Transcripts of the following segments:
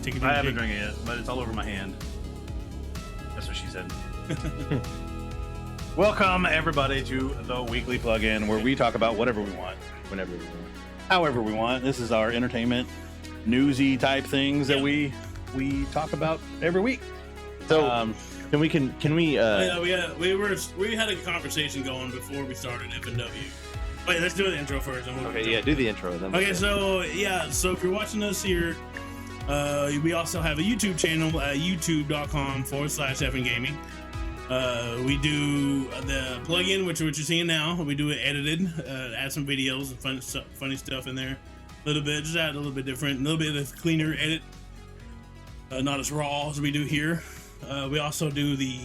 Take a I haven't drink. drank it yet, but it's all over my hand. That's what she said. Welcome, everybody, to the weekly plug-in where we talk about whatever we want, whenever we want, however we want. This is our entertainment, newsy type things that we talk about every week. So can we Yeah, we had a conversation going before we started FNW. Wait, let's do the intro first. And we'll okay, yeah, do the intro then. Okay, so if you're watching us here, we also have a YouTube channel at youtube.com/FN Gaming. We do the plugin, which what you're seeing now. We do it edited, add some videos and funny stuff in there. A little bit, just add a little bit different, a little bit of cleaner edit. Not as raw as we do here. We also do the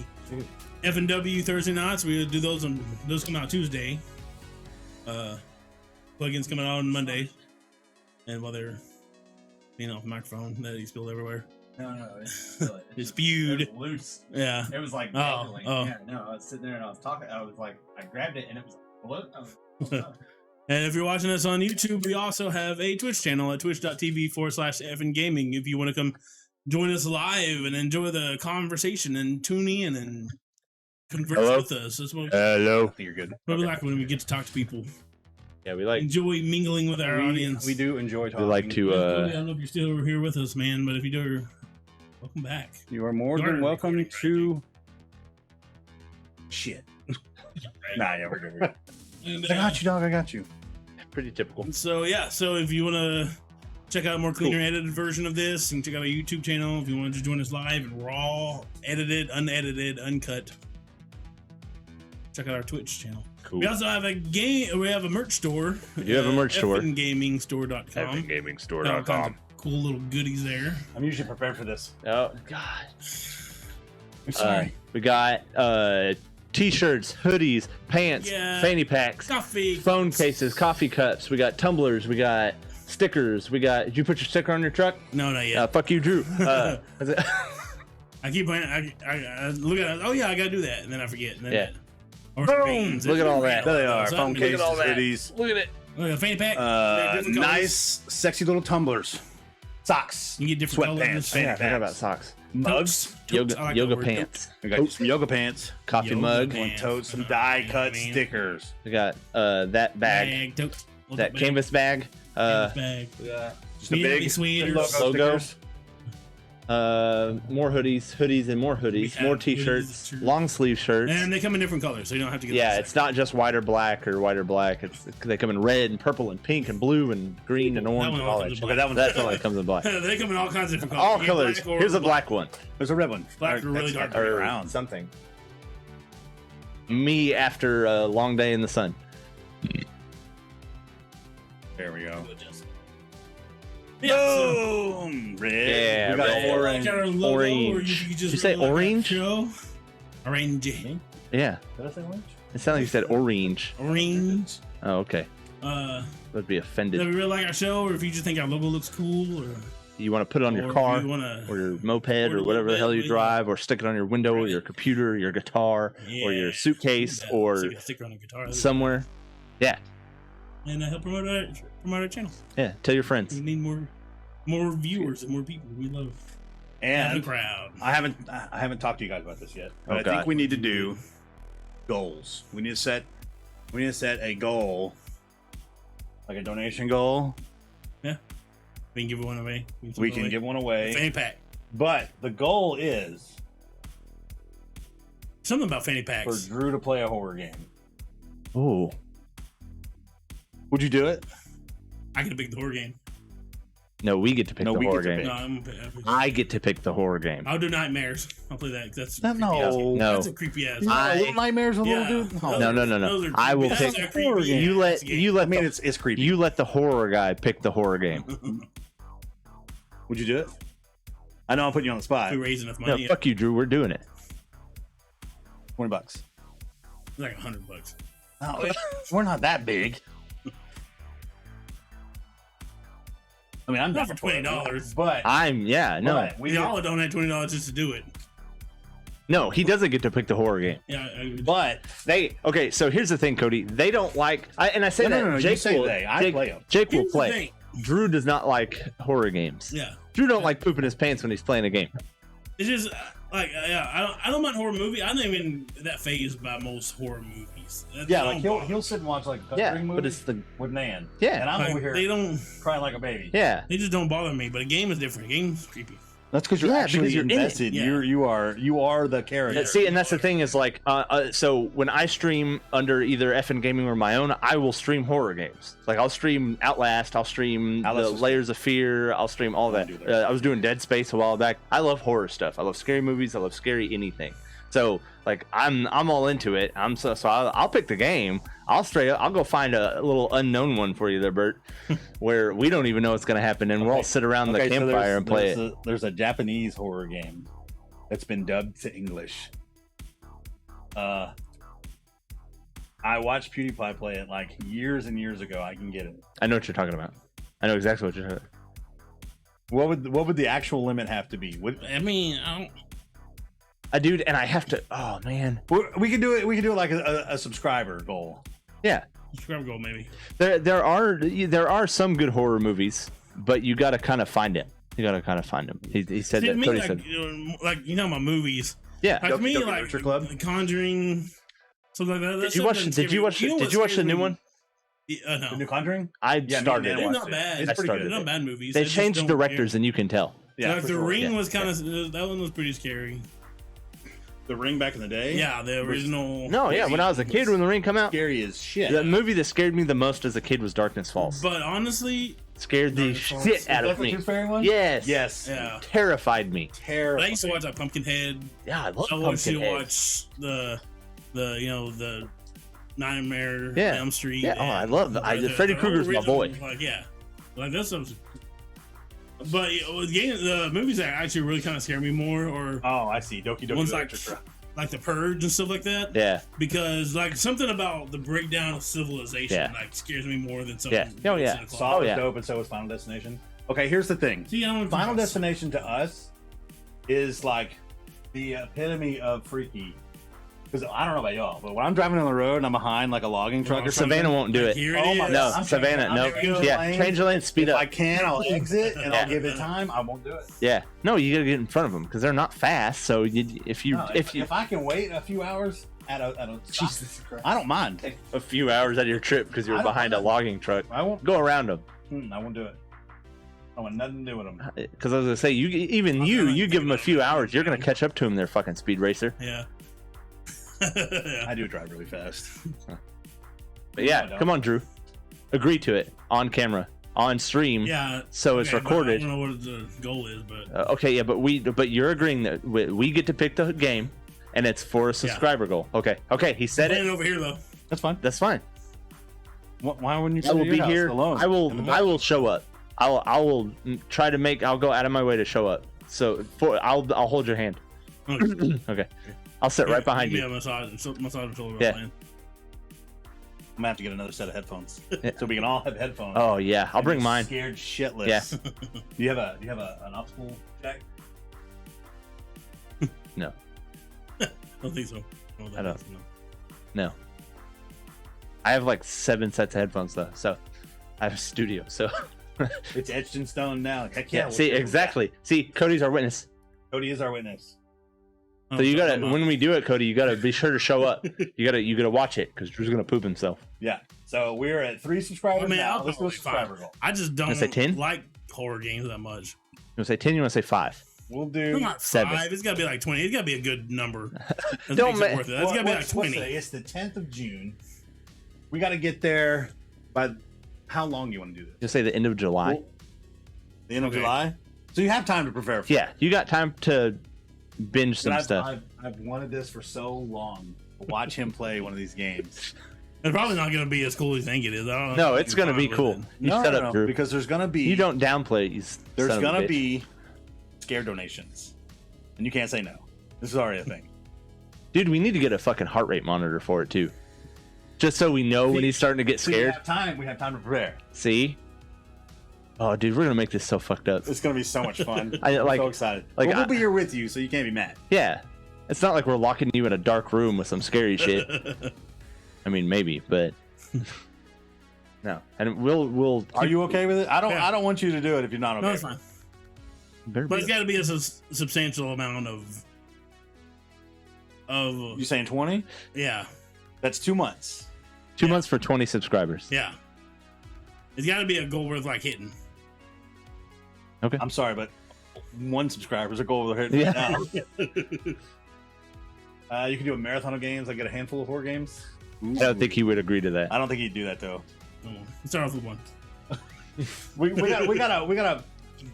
FNW Thursday nights. We do those come out Tuesday. Plugins coming out on Monday. And while they're off the microphone that he spilled everywhere. No, It's spewed. It was loose. Yeah. It was like Oh. Yeah, no, I was sitting there and I was talking. I was like, I grabbed it and it was like, what? And if you're watching us on YouTube, we also have a Twitch channel at twitch.tv/FN Gaming. If you want to come join us live and enjoy the conversation and tune in and converse with us. That's what Hello. I think you're good. we like when we get to talk to people. Yeah, we like Enjoy mingling with our audience. We do enjoy talking. we like to I don't know if you're still here with us, man, but if you do, welcome back. You are more Started than welcome recording, to. Shit. Nah, yeah, we're good. We're good. And, I got you, dog. I got you. pretty typical. So if you want to check out a more cleaner edited version of this, and check out our YouTube channel. If you want to join us live and raw, edited, unedited, uncut, check out our Twitch channel. Cool. We also have a merch store. We do have a merch store. FNGamingstore.com. FNGamingstore.com. Cool little goodies there. I'm usually prepared for this. Oh God. I'm sorry. We got t-shirts, hoodies, pants, fanny packs, Coffee. phone cases, coffee cups. We got tumblers. We got stickers. We got. Did you put your sticker on your truck? No, not yet. Fuck you, Drew. I keep playing. I look at it. Oh yeah, I gotta do that, and then I forget. And then Yeah. Or Boom! veins. Look at all that. There they are. Something. Phone Look at cases, all that. hoodies. Look at it. Look at a fanny pack. Different colors. Nice, sexy little tumblers. Socks. You can get different Sweatpants. colors. Fanny I forgot about packs. socks. Mugs. Totes. I like Yoga the word pants. We got some yoga pants. Coffee Yoga mug. pants. Totes, some die cut Man. stickers. We got that bag. tote. That canvas bag. Canvas bag. Just a big sweaters. Logo. stickers. More hoodies, and more We hoodies, have more hoodies, t-shirts, shirts. long sleeve shirts. And they come in different colors, so you don't have to get. Yeah, the it's not just white or black or white or black. They come in red and purple and pink and blue and green and orange one and all comes that. in shit. black. That's all that comes in black. They come in all kinds of different colors. All You get colors. black or Here's a black one There's a red one. Black or really That's dark. or or brown. something. Me after a long day in the sun. There we go. Yeah, so- Boom! Red. Yeah, we got red. orange. Like our logo, Orange. or you just Did you say really like that orange? show. Orange. Yeah, Did I say orange? it sounded like you said orange. Orange. Oh, okay. I'd be If offended. you really like our show, or if you just think our logo looks cool, or You want to put it on or your if car you wanna, or your moped or or whatever the hell you yeah. drive, or stick it on your window or your computer, or your guitar, or your suitcase, yeah, or stick a sticker on a guitar, somewhere. Yeah, and help promote our channel. yeah. Tell your friends. We need more viewers and more people. We love having a And crowd. I haven't talked to you guys about this yet, but Oh, I God. think we need to do goals. We need to set a goal, like a donation goal. We can give one away. We can give one away, fanny pack. but the goal is Something about fanny for packs. Drew to play a horror game. Oh, Would you do it? I can pick the horror game. no, we get to pick No, the we horror get to game. No, I'm. I get to pick the horror game. I'll do Nightmares. I'll play that. That's No, creepy ass. no. That's a creepy ass. I- Nightmares with Yeah. little dude. Those No, are- no, no, no. those are I will creepy- pick- that's a creepy horror ass game. You let game. you let I mean, the, it's creepy. you let the horror guy pick the horror game. Would you do it? I know I'm putting you on the spot. We raise enough No, money. fuck you, Drew. We're doing it. $20. It's like $100. No, we're not that big. I mean, I'm Not down for $20, but No, We all donate $20 just to do it. no. He doesn't get to pick the horror game. Yeah. but Okay, so here's the thing, Cody. They don't like. And I say No, that no, you Jake say will. they. I Jake, play 'em. Jake will Here's the play. thing. Drew does not like horror games. Yeah. Drew don't like pooping his pants when he's playing a game. It's just like I don't mind horror movie. I'm not even that phased by most horror movies. Yeah, like he'll sit and watch like a Yeah, movie but it's the with Nan. Yeah. And I'm Like, over here they don't. crying like a baby. yeah. They just don't bother me. But a game is different. A game's creepy. That's because you're Yeah, actually because you're in it. invested. Yeah. You are the character. See, and that's the thing is like, so when I stream under either FN Gaming or my own, I will stream horror games. Like I'll stream Outlast, I'll stream Outlast the was- Layers of Fear, I'll stream all that. do that. I was doing Dead Space a while back. I love horror stuff. I love scary movies. I love scary anything. So like I'm all into it. So I'll pick the game. I'll go find a little unknown one for you there, Bert, where we don't even know what's gonna happen, and we'll all sit around the campfire and play it. There's a Japanese horror game that's been dubbed to English. I watched PewDiePie play it like years and years ago. I can get it. I know what you're talking about. I know exactly what you're talking about. What would the actual limit have to be? I mean, I don't. Dude, and I have to. Oh man. We can do it. We can do it like a subscriber goal. Yeah. Subscribe goal maybe. There are some good horror movies, but you got to kind of find it. You got to kind of find them. He said See, that. to me, Cody like, said. you know my movies. Yeah. Like to me, Documentary like Club? Conjuring, something like that. Did you watch? Did you watch the new one? The No, new Conjuring. I Yeah, started me and it. they're watched not it. bad. It's I pretty started good. They're not bad movies. They I just changed don't directors, and you can tell. Yeah, like for the sure. Ring Yeah. was kind of that one was pretty scary. The Ring back in the day. Yeah, the original. No, yeah. When I was a kid, when The Ring come out, Scary as shit. the movie that scared me the most as a kid was Darkness Falls. But honestly, Scared the Darkness Falls. shit out of me. Yes. Yes. yeah. Terrified me. But I Terrible. used to watch that Pumpkinhead. Yeah, I love I used to Pumpkinhead. watch the Nightmare Yeah. Elm Street. Yeah, oh, I and love Freddy the Krueger's my original, boy. Like yeah, like that's something. But the movies that actually really kind of scare me more, or Oh, I see. Doki Doki ones like Literature. The Purge and stuff like that. Yeah. Because like something about the breakdown of civilization Yeah. like scares me more than something. Yeah. Oh, yeah. Saw was yeah. dope, and so was Final Destination. Okay, here's the thing. See, I don't Final Destination to us is like the epitome of freaky. Because I don't know about y'all, but when I'm driving on the road and I'm behind like a logging truck or something, Savannah won't do it. Here it Oh my is. No, I'm Savannah, trying- no. I'm changing Yeah, lanes. change the lane, speed if up. I can, I'll exit and Yeah. I'll give it time. I won't do it. Yeah, no, you gotta get in front of them because they're not fast. So if you No, if I can wait a few hours at a stop, Jesus Christ. I don't mind. a few hours out of your trip because you're I don't behind a mind. logging truck, I won't. go around them. I won't do it. I want nothing to do with them. Because I was gonna say, you give them a few hours, you're gonna catch up to them. They're fucking speed racer. Yeah. I do drive really fast. But I yeah, don't. come on, Drew, agree to it on camera, on stream. Yeah. So it's okay, but recorded. I don't know what the goal is, but Okay, yeah, but you're agreeing that we get to pick the game, and it's for a subscriber goal. Okay, he said playing it. over here though. That's fine. That's fine. Why wouldn't you? I will sit at be your house here. alone. I will show up. I will try to make. I'll go out of my way to show up. So I'll hold your hand. Okay. Okay. I'll sit right behind Give you. me a massage and shoulder Yeah. playing. I'm gonna have to get another set of headphones Yeah. so we can all have headphones. Oh yeah, I'll And bring be mine. Scared shitless. Yeah. Do you have an optical jack? No, I don't think so. No, that I don't. is, no. no. I have like 7 sets of headphones though, so I have a studio. So It's etched in stone now. Heck yeah, yeah. see exactly. See, Cody's our witness. Cody is our witness. Oh, So you gotta I'm when we do it, Cody, you gotta be sure to show up. You gotta watch it because Drew's gonna poop himself. Yeah. So we're at 3 subscribers I mean, now. I'll Let's do a probably subscriber five. goal. I just don't Wanna say 10? like horror games that much. You wanna say 10? You wanna say 5? We'll It's do. not 7. 5. It's gotta be like 20. It's gotta be a good number. That Don't makes it ma- worth it. It's gotta be like what's 20. today? It's the 10th of June. We got to get there by how long do you want to do this? Just say the end of July. Well, the end of Okay. July. So you have time to prepare for Yeah, you got time to binge it. some But stuff. I've wanted this for so long. To watch him play one of these games. It's probably not gonna be as cool as you think it is. I don't No, know. it's gonna be cool. You shut up, Drew. because there's gonna be You don't downplay it. You there's son of a gonna bitch. be scare donations, and you can't say no. This is already a thing. Dude, we need to get a fucking heart rate monitor for it too, just so we know when he's starting to get So we scared. have time. We have time to prepare. See? Oh, dude, we're gonna make this so fucked up. It's gonna be so much fun. I I'm like- so excited. like, But we'll I- be here with you, so you can't be mad. Yeah, it's not like we're locking you in a dark room with some scary shit. I mean, maybe, but no. And we'll. Are you okay with it? I Yeah. don't want you to do it if you're not okay. No, it's fine. But it's got to be a substantial amount of. You saying 20? Yeah. That's 2 months. 2 months for 20 subscribers. Yeah. It's got to be a goal worth like hitting. Okay. I'm sorry, but 1 subscriber is a goal we're hitting right now. You can do a marathon of games. I get a handful of horror games. I don't think he would agree to that. I don't think he'd do that though. Let's start off with 1. We gotta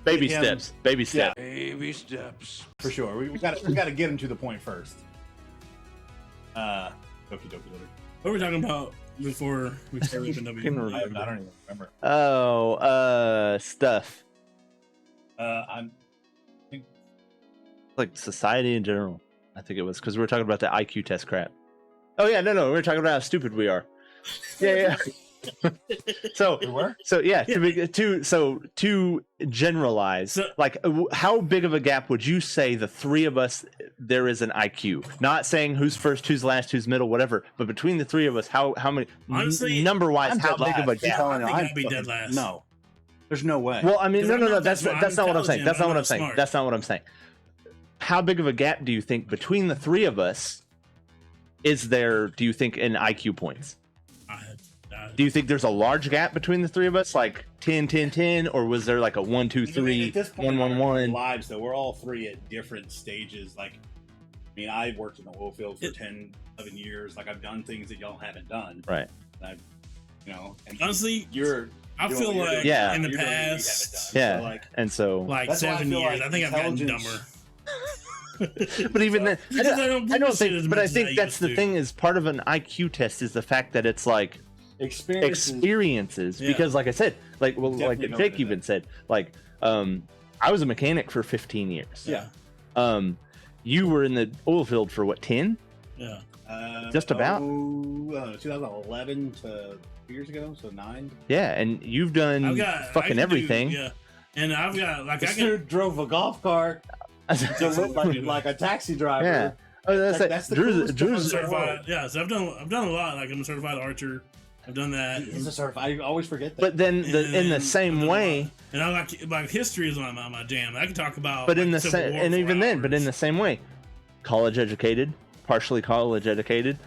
Baby get him- steps. Baby steps. Baby steps. for sure. We gotta get him to the point first. Okie dokie. What were we talking about before we started FNW? I don't even remember. Oh, stuff. I'm Like society in general. I think it was because we were talking about the IQ test crap. Oh yeah, no, we were talking about how stupid we are. Yeah. So we were. So yeah, to generalize, like how big of a gap would you say the three of us there is an IQ? Not saying who's first, who's last, who's middle, whatever, but between the three of us, how many? Honestly, number wise, I'm how dead big of a last. gap? I think I'd be dead last. No, there's no way. Well, I mean, 'Cause no. I'm That's not not what I'm saying. intelligent, That's not I'm what I'm not saying. smart. That's not what I'm saying. How big of a gap do you think between the three of us is there? Do you think in IQ points? Do you think there's a large gap between the three of us, like 10, 10, 10, or was there like a 1, 2, 3, at this 1, point 1, in our 1? lives, though, we're all three at different stages. Like, I mean, I've worked in the oil field for 10, 11 years. Like, I've done things that y'all haven't done. Right. And and Honestly, you're. I doing feel what you're like doing. Yeah. in the You're doing what you past, haven't done. Yeah. So, like, And so, like That's why I 7 feel years, like I think I've gotten intelligence- dumber. but even then, Because I don't I don't bullshit think. as But much I as think I that's used the to. thing. Is part of an IQ test is the fact that it's like experiences. Yeah. Because, like I said, like Definitely know Jake that. even said, like, I was a mechanic for 15 years. Yeah. You were in the oil field for what, 10? Yeah. Just about. 2011 to 2 years ago, so 9. Yeah, and you've done I've got I fucking can do- everything. yeah. And I've got like I This can. dude drove a golf cart to look like a taxi driver. Yeah. Oh, that's, That's the Drew's, coolest Drew's, thing. certified. Yeah, so I've done a lot. Like I'm a certified archer. I've done that. He's a certified. I always forget that. but then in the And same I've done a way, lot. And I like history is my jam. I can talk about. but like, in the Civil same, War and for even then, but in the hours. same way, college educated, partially college educated,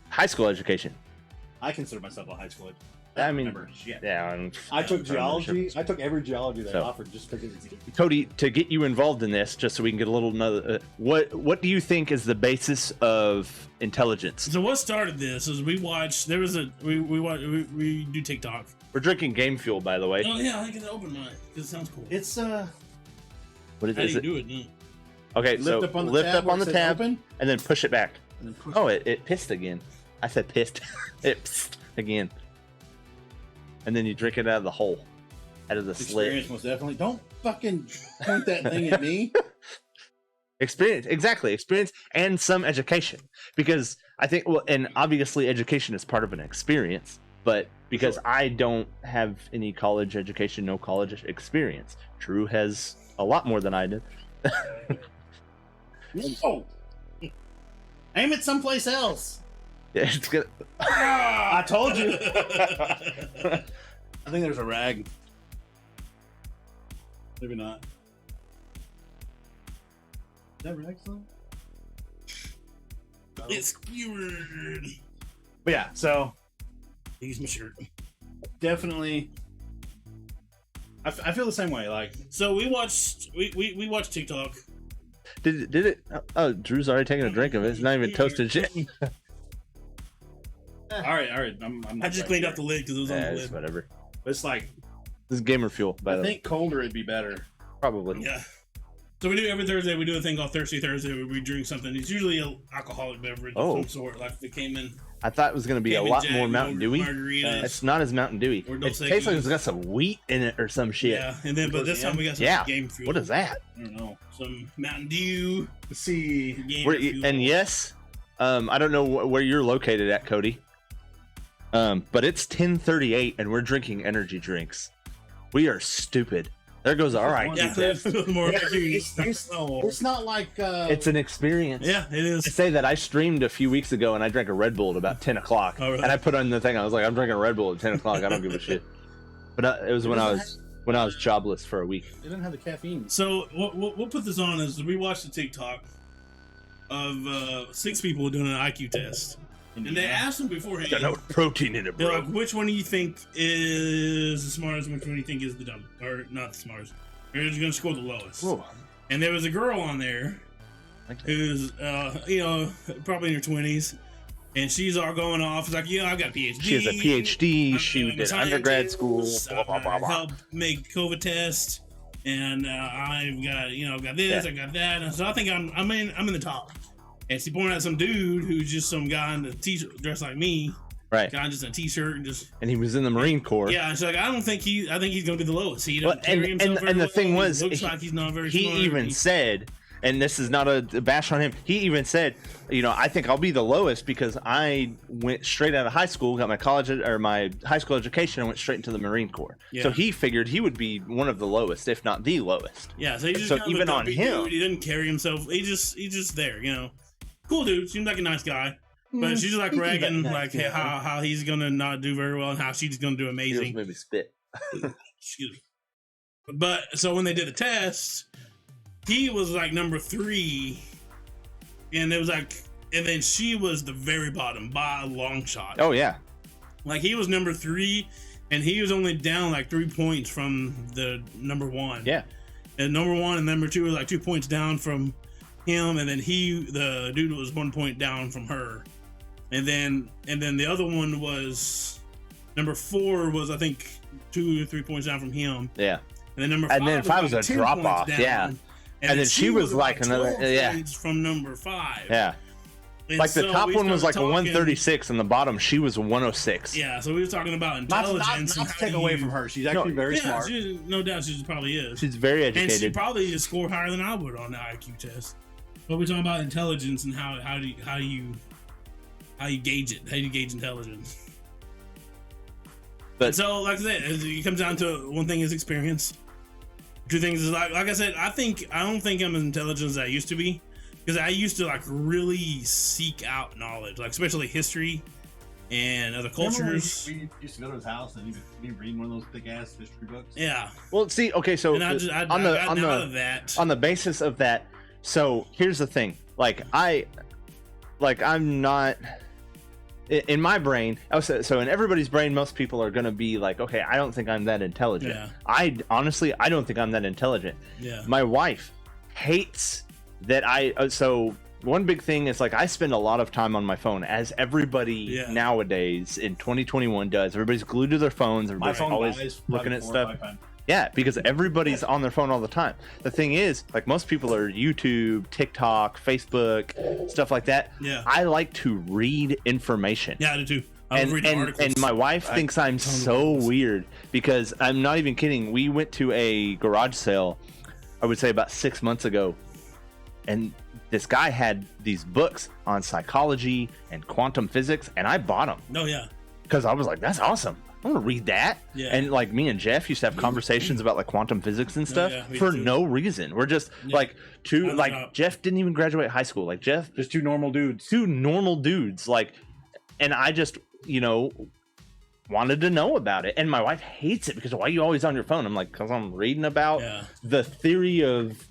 high school education. I consider myself a high school. I mean, remember shit. Yeah, I took I'm not sure. geology. I took every geology they So. offered just because it's easy. Cody, to get you involved in this, just so we can get a little another, what do you think is the basis of intelligence? So what started this is we watched. There was a we do TikTok. We're drinking Game Fuel, by the way. Oh yeah, I can open mine because it sounds cool. It's What How do is you it? do it? No. Okay, lift so up on the lift tab up where on it the says tab open, and then push it back. and then push Oh, it pissed again. I said pissed. It pissed again. And then you drink it out of the hole, out of the Experience slit. most definitely. Don't fucking point that thing at me. Experience, exactly. Experience and some education. Because I think, well, and obviously education is part of an experience, but because I don't have any college education, no college experience. Drew has a lot more than I did. Oh, aim it someplace else. It's good. I told you. I think there's a rag. Maybe not. Is that rag still? It's skewered. But yeah, so Use my shirt. definitely. I feel the same way. Like, So we watched TikTok. Did it? Oh, Drew's already taking a drink of it. It's not even toasted shit. all right. I'm I not just quite cleaned sure. off the lid because it was on Yeah, the it's lid. whatever. But it's like This is gamer fuel, by I the way. think colder it'd be better. Probably. Yeah. So we do every Thursday. We do a thing called Thursty Thursday where we drink something. It's usually an alcoholic beverage Oh. of some sort. Like the Caman I thought it was going to be a Caman lot Jack, more Mountain Dewy. Margarita. It's not as Mountain Dewy. Or It Dos tastes like Equis. it's got some wheat in it or some shit. Yeah, and then but this time we got some Yeah. game fuel. What is that? I don't know. Some Mountain Dew. Let's see. Game fuel. And yes, I don't know where you're located at, Cody. But it's 10:38 and we're drinking energy drinks. We are stupid. There goes our IQ Yeah, test. more It's not like It's an experience. Yeah, it I is. say that I streamed a few weeks ago and I drank a Red Bull at about 10 o'clock. Oh, really? And I put on the thing, I was like, I'm drinking a Red Bull at 10 o'clock. I don't give a shit. But it was when I was. when I was jobless for a week. They didn't have the caffeine. So we'll put this on as we watched the TikTok of 6 people doing an IQ test, and they asked them beforehand. Got no protein in it, They're bro. like, which one do you think is the smartest? Which one do you think is the dumbest, or not the smartest? Or who's going to score the lowest? Whoa. And there was a girl on there who's, probably in her 20s, and she's all going off. It's like, I've got a PhD. She has a PhD. I'm She a did undergrad school. Blah, blah, blah, blah. Help make COVID tests, and I've got, got this, I got that. And so I think I'm in the top. And she pointed out some dude who's just some guy in a t-shirt dressed like me. Right. Guy just in a t-shirt and he was in the Marine Corps. Yeah, and she's like, I think he's going to be the lowest. He doesn't Well, carry himself very and the well. thing was, He looks like he's not very he smart. even said, and this is not a bash on him, he even said, I think I'll be the lowest because I went straight out of high school, got my college or my high school education, and went straight into the Marine Corps. Yeah. So he figured he would be one of the lowest, if not the lowest. Yeah, so he just So kind of even a on dumpy him- dude. He doesn't carry himself. He's just there, Cool dude, seems like a nice guy. But she's like ragging, like how he's gonna not do very well and how she's gonna do He amazing. maybe spit. Excuse me. But so when they did the test, he was like number 3, and it was like, and then she was the very bottom by a long shot. Oh yeah. Like he was number 3, and he was only down like 3 points from the number 1. Yeah. And number 1 and number 2 were like 2 points down from him, and then the dude was 1 point down from her. And then the other one was number 4 was I think 2 or 3 points down from him. Yeah. And then number 5 And then 5 was a 10 drop points off, down. yeah. And then she was like about another- 12 yeah. points from number 5. Yeah. And Like the so top we one was like started a talking- 136, and the bottom she was a 106. Yeah, so we were talking about Not intelligence. to and take how away you- from her. She's actually very yeah, smart. no doubt she probably is. She's very And she educated. probably just scored higher than I would on the IQ test. But we're talking about intelligence and how you gauge it. How do you gauge intelligence? But So, like I said, it comes down to one thing is experience. 2 things is like I said, I don't think I'm as intelligent as I used to be, because I used to like really seek out knowledge, like especially history and other cultures. We used to go to his house and he'd be reading one of those thick ass history books. Yeah, well, see, okay, so and I on got the out of that. on the basis of that, so here's the thing, I'm not in my brain. So in everybody's brain, most people are gonna be like, okay, I don't think I'm that intelligent. Yeah. I honestly don't think I'm that intelligent. Yeah, My wife hates that so one big thing is like I spend a lot of time on my phone, as everybody nowadays in 2021 does. Everybody's glued to their phones. My Everybody's phone always dies looking at 4 or stuff. 5 times. Yeah, because everybody's on their phone all the time. The thing is, like most people are YouTube, TikTok, Facebook, stuff like that. Yeah. I like to read information. yeah, I do too. I was reading articles. And my wife thinks I'm so weird because I'm not even kidding. We went to a garage sale, I would say about 6 months ago, and this guy had these books on psychology and quantum physics, and I bought them Oh yeah, because I was like, that's awesome. I want to read that. Yeah. And like me and Jeff used to have conversations about like quantum physics and stuff yeah, me for too. no reason. We're just like I know. Jeff didn't even graduate high school. Like Jeff, Just 2 normal dudes. 2 normal dudes. Like, and I just, wanted to know about it. And my wife hates it because why are you always on your phone? I'm like, because I'm reading about Yeah. the theory of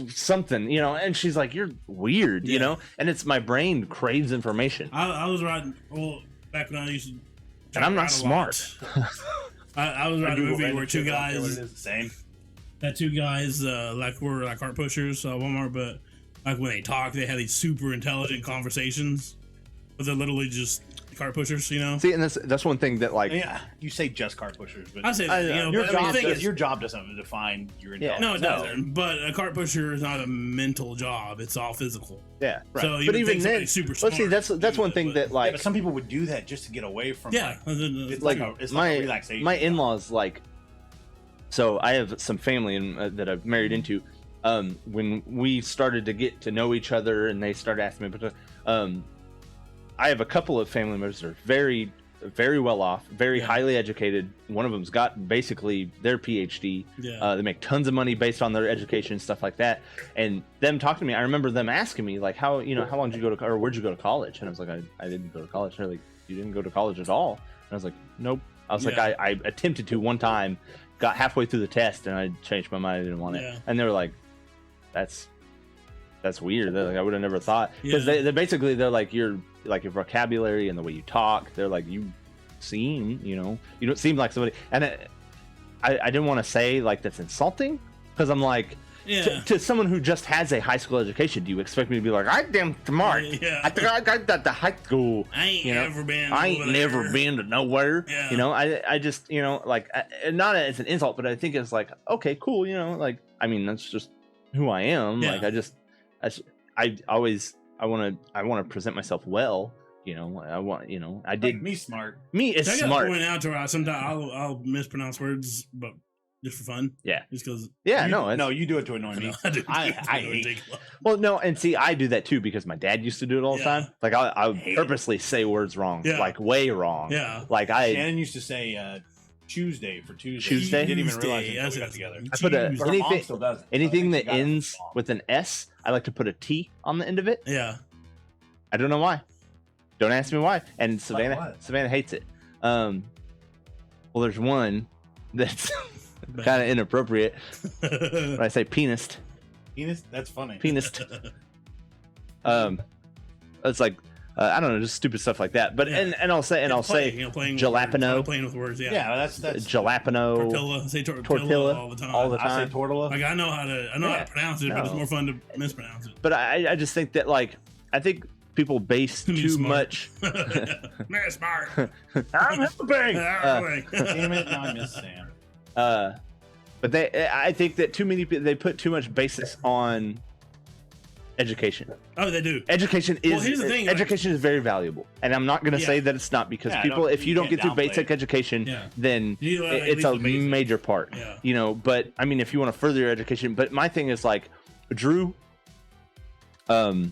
something, and she's like, you're weird, and it's my brain craves information. I was riding. Well, back when I used to. And I'm not ride a lot. smart. I was riding a movie where 2 guys. What it is, the same. That 2 guys were like cart pushers, Walmart, but like when they talk, they have these super intelligent conversations, but they're literally just cart pushers, See, and that's one thing that like Yeah, you say just cart pushers, but I say that, your, but I mean, job the thing is- your job doesn't define your Yeah. intelligence. no, it doesn't. But a cart pusher is not a mental job; it's all physical. yeah, Right. So you but would even think then, somebody's super let's smart. see, that's one thing that Yeah, like but some people would do that just to get away from. Yeah, it's like it's my like a relaxation. my in-laws like. So I have some family that I've married into. When we started to get to know each other, and they started asking me, but I have a couple of family members that are very, very well off, very highly educated. One of them's got basically their PhD. Yeah. They make tons of money based on their education and stuff like that. And them talking to me, I remember them asking me like, how long did you go to, or where'd you go to college? And I was like, I didn't go to college. And they're like, you didn't go to college at all? And I was like, nope. I was like, Yeah. I attempted to one time, got halfway through the test, and I changed my mind. I didn't want it. Yeah. And they were like, that's weird. They're like, I would have never thought, because Yeah. they're basically, they're like, your vocabulary and the way you talk, they're like, you seem, you don't seem like somebody. And I didn't want to say like that's insulting, because I'm like, Yeah. to someone who just has a high school education, do you expect me to be like, I damn smart? Yeah. I think I got that to high school. I ain't never been. I ain't over never there. been to nowhere. Yeah. I just, like, not as an insult, but I think it's like, okay, cool. Like, I mean, that's just who I am. Yeah. Like, I want to present myself well. I dig Make me smart. me is I got smart. to point out to where sometimes I'll mispronounce words, but just for fun. Yeah. Just because. Yeah, no, No, you do it to annoy me. I hate. well, no, and see, I do that too because my dad used to do it all the Yeah. time. Like, I Hate purposely say words wrong, Yeah. like way wrong. Yeah. Like Shannon used to say Tuesday for Tuesday. Tuesday? Didn't even realize Tuesday, until we got that's- together. I put a Tuesday. Her mom anything still does it, so I anything think that she got it ends from mom. with an S, I like to put a T on the end of it. Yeah. I don't know why. Don't ask me why. And Savannah what? Savannah hates it. Well, there's one that's But- kind of inappropriate. When I say penis, Penis? That's funny. penis. It's like I don't know, just stupid stuff like that. But Yeah. and I'll say playing jalapeno. With, playing with words. Yeah. Yeah, that's jalapeno, Tortilla. Say tortilla tortilla all the time. all the I time. say tortilla. Like I know how to Yeah. pronounce it, but it's No. more fun to mispronounce it. But I just think that, like, I think people base Be too smart. much. Man, smart. I'm helping. Damn it, now I miss Sam. But I think that too many people, they put too much basis on education. Oh, they do. Education is Well, here's the thing, like- education is very valuable, and I'm not going to Yeah. say that it's not, because Yeah, people, if you you don't can't get through downplay basic it. education, Yeah. then You at it's least a the basics. major part. Yeah. But I mean, if you want to further your education, but my thing is like, Drew, this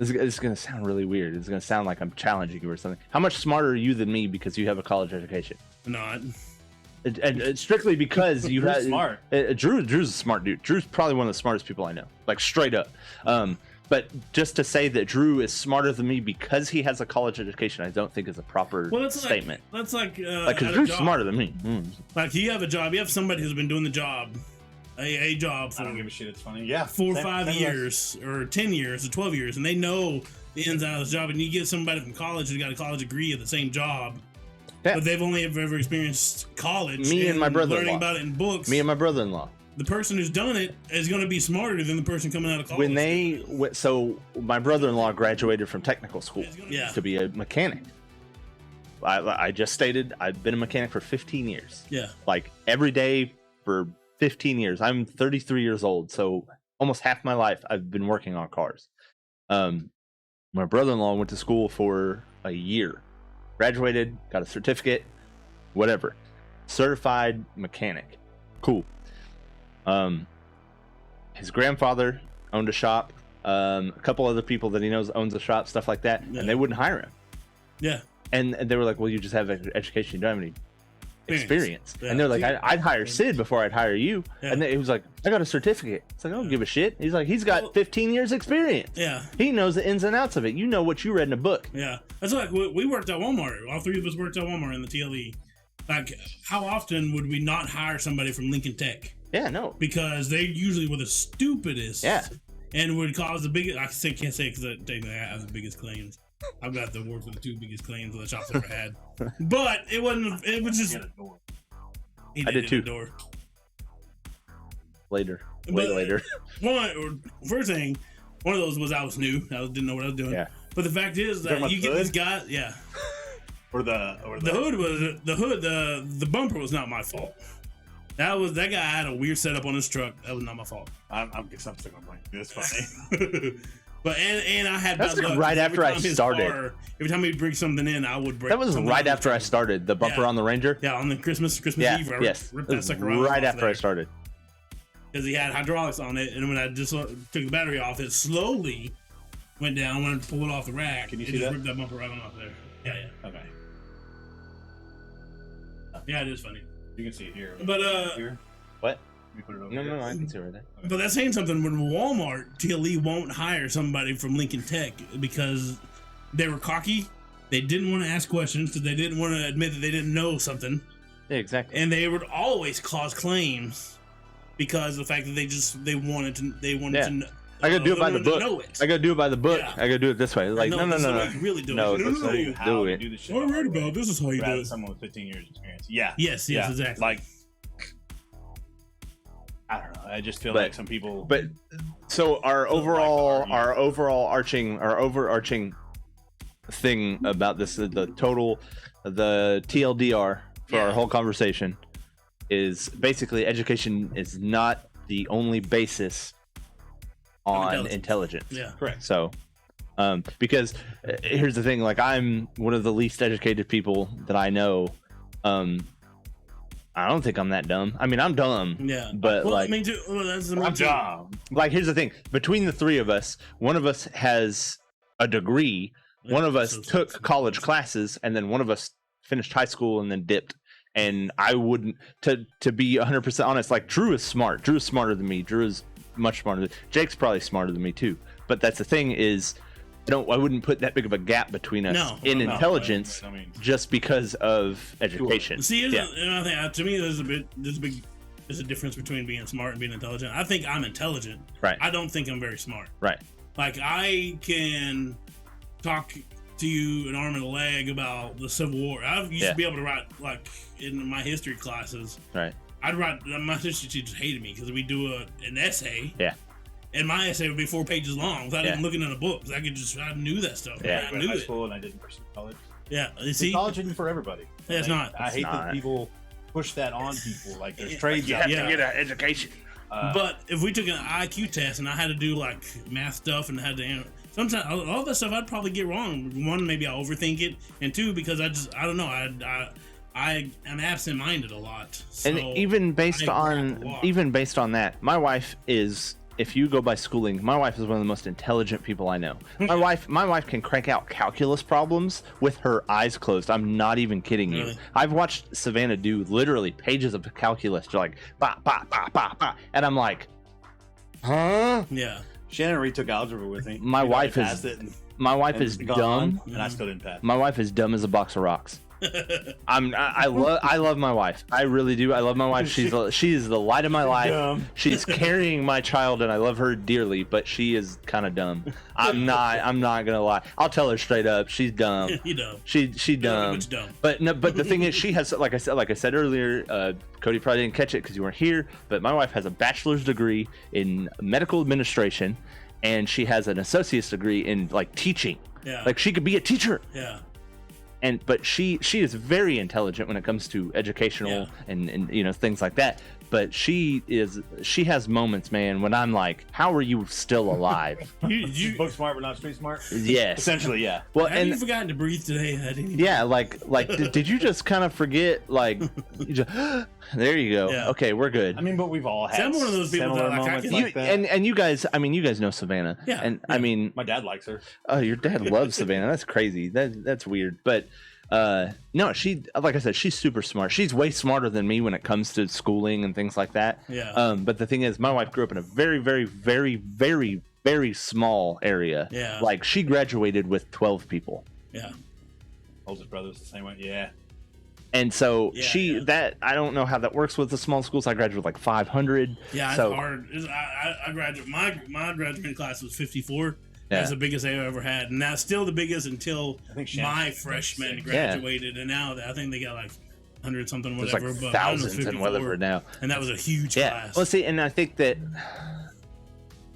is going to sound really weird. It's going to sound like I'm challenging you or something. How much smarter are you than me because you have a college education? Not. And strictly because you Drew's have smart. Drew's a smart dude. Drew's probably one of the smartest people I know, like straight up. But just to say that Drew is smarter than me because he has a college education, I don't think is a proper Well, that's statement. That's like Like, at because a Drew's job. smarter than me. Like you have a job. You have somebody who's been doing the job, a job I don't for give a shit. It's funny. Yeah. 4 or same- 5 same as- years, or 10 years, or 12 years, and they know the ins and outs of the job. And you get somebody from college who's got a college degree at the same job, Yeah. but they've only ever experienced college. Me and my brother-in-law. learning about it in books. Me and my brother-in-law. The person who's done it is going to be smarter than the person coming out of college. So my brother-in-law graduated from technical school Yeah. to be a mechanic. I just stated I've been a mechanic for 15 years. Yeah. Like every day for 15 years. I'm 33 years old, so almost half my life I've been working on cars. My brother-in-law went to school for a year, graduated, got a certificate, whatever, certified mechanic. Cool. His grandfather owned a shop. A couple other people that he knows owns a shop, stuff like that, Yeah. and they wouldn't hire him. Yeah. And they were like, "Well, you just have education, you don't have any experience." Yeah. And they're like, "I'd hire Sid before I'd hire you." Yeah. And he was like, "I got a certificate." It's like, "I don't give a shit." He's like, "He's got Well- 15 years experience. Yeah. He knows the ins and outs of it. You know what you read in a book." Yeah. That's like we worked at Walmart. All three of us worked at Walmart in the TLE. Like, how often would we not hire somebody from Lincoln Tech? Yeah, no. Because they usually were the stupidest. Yeah. And would cause the biggest. Can't say because technically I have the biggest claims. I've got the award for the 2 biggest claims that the shop's ever had. But it wasn't. It was just. Get a door. He I did hit too. the door. Later. But- Way later. First thing, one of those was I was new. I didn't know what I was doing. Yeah. But the fact is talking that about you the get hood? this guy. Yeah. Or the The bumper was not my fault. That guy had a weird setup on his truck. That was not my fault. I'm still gonna blame you. It's funny. But and I had That's bad like luck, right 'cause after I time his started. every time he'd bring something in, I would break. That was something right on after I started. The bumper Yeah. on the Ranger. Yeah, on the Christmas Yeah. Eve. I Yes. ripped It that was sucker right after I started. because he had hydraulics on it, and when I just took the battery off, it slowly went down. When I pulled it off the rack, Can you it see just that? ripped that bumper right on off there. Yeah, Okay. yeah, it is funny. You can see it here. But Here. What? Let me put it over No, here. no, I can see right there. But that's saying something when Walmart TLE won't hire somebody from Lincoln Tech because they were cocky They didn't want to ask questions because they didn't want to admit that they didn't know something. Yeah, exactly. And they would always cause claims because of the fact that they wanted to know. I gotta do it by the book. I gotta do it by the book. Yeah. I gotta do it this way. Like, no. You really do No, it. let's Tell you how do to it. do the shit. What I read about, this is how you do Rather it. someone with 15 years experience. Yeah. Yes, Yeah. exactly. Like, I don't know. I just feel But- like some people. But so our overarching thing about this, the TLDR for our whole conversation is basically education is not the only basis on intelligence. Yeah. Correct. So, because here's the thing, like I'm one of the least educated people that I know. I don't think I'm that dumb. I mean, I'm dumb. Yeah. But well, like, I mean, too, well, that's the My main too. job. like here's the thing, between the three of us, one of us has a degree, one of us took college classes, and then one of us finished high school and then dipped. And I wouldn't, to be 100% honest, like Drew is smart. Drew is smarter than me. Drew is much smarter than Jake's probably smarter than me too. But that's the thing is, I wouldn't put that big of a gap between us in intelligence I mean, just because of education. See, and I think to me, there's a difference between being smart and being intelligent. I think I'm intelligent. Right. I don't think I'm very smart. Right. Like I can talk to you an arm and a leg about the Civil War. I used to be able to write like in my history classes. Right. I'd write. My history teachers hated me because we do an essay. Yeah. And my essay would be 4 pages long without even looking at a book. I knew that stuff. Yeah. I I knew high it. school and I didn't pursue college. Yeah. You see, College isn't for everybody. Yeah, it's not. I hate not. that people push that on people. Like there's Yeah. trades You out have Yeah. to get an education. but if we took an IQ test and I had to do like math stuff and had to sometimes all that stuff I'd probably get wrong. One, maybe I overthink it, and two, because I don't know. I am absent-minded a lot. So And even based I crack a on lot. that, my wife is, if you go by schooling, my wife is one of the most intelligent people I know. My wife can crank out calculus problems with her eyes closed. I'm not even kidding you. Really? I've watched Savannah do literally pages of calculus, just like ba ba ba ba ba, and I'm like, huh? Yeah. Shannon retook algebra with me. My You know, wife I is- passed it and- My wife and is gone, dumb. and I still didn't pass. My wife is dumb as a box of rocks. I love my wife. I really do. I love my wife. She is the light of my life. Dumb. She's carrying my child, and I love her dearly. But she is kind of dumb. I'm not gonna lie. I'll tell her straight up. She's dumb. You know. She dumb. It's dumb. But no. But the thing is, she has, like I said earlier. Cody probably didn't catch it because you weren't here. But my wife has a bachelor's degree in medical administration, and she has an associate's degree in like teaching. Yeah. Like she could be a teacher. Yeah. But she is very intelligent when it comes to educational and you know things like that. But she has moments, man, when I'm like, how are you still alive? You Book smart but not street smart. Yes. Essentially, yeah. Well, have and you forgotten to breathe today? yeah, like did you just kind of forget? Like, you just, there you go. Yeah. Okay, we're good. I mean, but we've all had I'm one of those people similar that, like, I moments can- like You, that. and you guys, I mean, you guys know Savannah. Yeah, And yeah. I mean, My dad likes her. oh, your dad loves Savannah. That's crazy. That's weird. But no, she, like I said, she's super smart. She's way smarter than me when it comes to schooling and things like that. Yeah. But the thing is, my wife grew up in a very, very, very, very, very small area. Yeah. Like she graduated with 12 people. Yeah. Oldest brother's the same way. Yeah. And so Yeah. that I don't know how that works with the small schools. I graduated with like 500. Yeah, so, it's hard. I graduated. My graduating class was 54. Yeah. That's the biggest I ever had, and that's still the biggest until I think Shannon my was freshman 56. graduated, and now I think they got like 100 something There's whatever. like but mine was thousands and 54, whatever now. and that was a huge Yeah. class. Well, see, and I think that,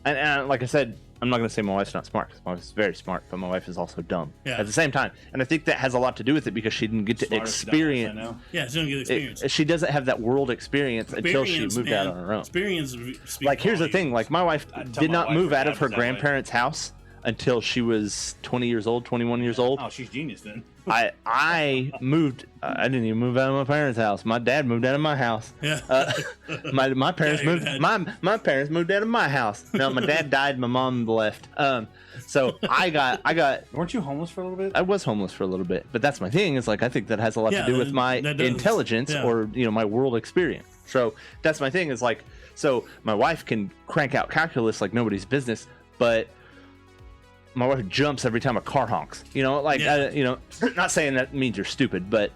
and like I said, I'm not going to say my wife's not smart because my wife's very smart, but my wife is also dumb Yeah. at the same time. And I think that has a lot to do with it because she didn't get to Smartest experience. dumbass I know. Yeah, she don't get experience. She doesn't have that world experience until she Experience, moved out man. on her own. Experience. speaks Like, here's the volumes. thing: like, my wife I'd tell did my not wife move her out dad of her was that way. grandparents' house until she was 20 years old, 21 years old. Oh, she's genius then. I moved. I didn't even move out of my parents' house. My dad moved out of my house. Yeah. My parents Yeah, your moved. dad. My parents moved out of my house. No, my dad died. My mom left. So I got. Weren't you homeless for a little bit? I was homeless for a little bit, but that's my thing. Is like I think that has a lot Yeah, to do with my that does. intelligence Yeah. or my world experience. So that's my thing. Is like so my wife can crank out calculus like nobody's business, but my wife jumps every time a car honks. You know, like not saying that means you're stupid, but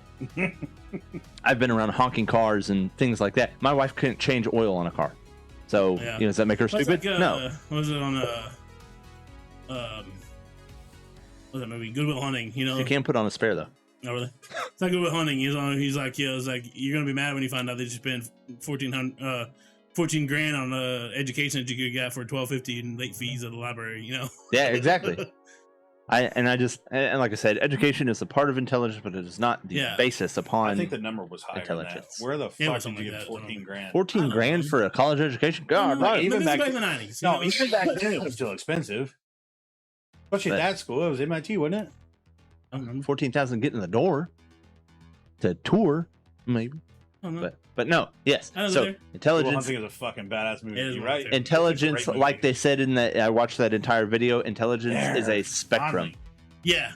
I've been around honking cars and things like that. My wife couldn't change oil on a car, so does that make her stupid? Like, no. Was it on what was that movie? Good Will Hunting. You know, You can put on a spare though. Oh really? It's like Good Will Hunting. He's like, you're gonna be mad when you find out they just spent 14 grand on education that you could get for $12.50 in late fees at the library. You know? Yeah, exactly. And like I said, education is a part of intelligence, but it is not the basis upon. I think the number was higher intelligence. than that. Where the fuck did something you like get that. 14 grand? 14 grand for a college education? God, No, even this is back in the 90s. No, even back then it was still expensive. Especially at that school. It was MIT, wasn't it? I don't know. 14,000 getting in the door to tour, maybe. I don't know. But no, yes. I was So there. Good Will intelligence, Hunting is a fucking badass movie. It is You're one of right. my favorites. intelligence, It's a great like movie. they said in that, I watched that entire video. Intelligence is a spectrum. Finally. Yeah.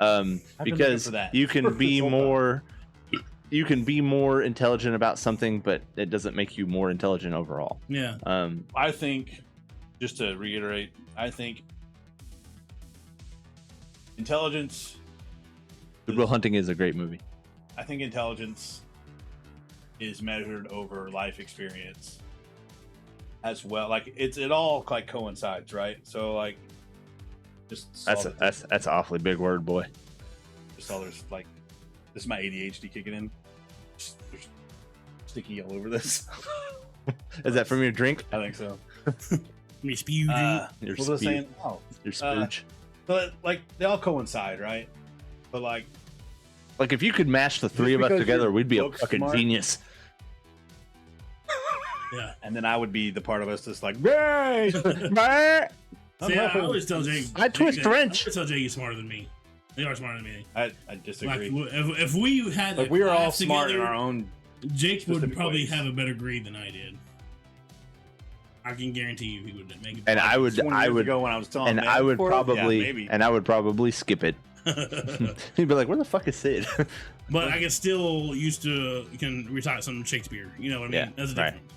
I've been looking Because for that. you can be So more, you can be more intelligent about something, but it doesn't make you more intelligent overall. Yeah. I think, just to reiterate, I think intelligence. Good Will Hunting is a great movie. I think intelligence is measured over life experience as well. Like it all like coincides, right? So like, just That's an awfully big word, boy. just saw there's like, this is my ADHD kicking in. There's sticky all over this. Is that from your drink? I think so. Me spew. Your What was I spew- saying? Oh, Your spooge. but like they all coincide, right? But like, Like if you could mash the three of us because together, you're we'd be a book fucking smart. genius. Yeah. and then I would be the part of us that's like, yay! See, I always tell Jake. I twist Jake that- wrench. I always tell Jake he's smarter than me. They are smarter than me. I Like, disagree. if we had Like a we are all class smart in together, our own. Jake would specific probably ways. have a better grade than I did. I can guarantee you he would make it. And I would, 20 I years would, ago when I was telling and Dan I would for it, probably, yeah, maybe. and I would probably skip it. He'd be like, "Where the fuck is Sid?" But I can still used to can recite some Shakespeare. You know what I mean? Yeah, That's a right. difference.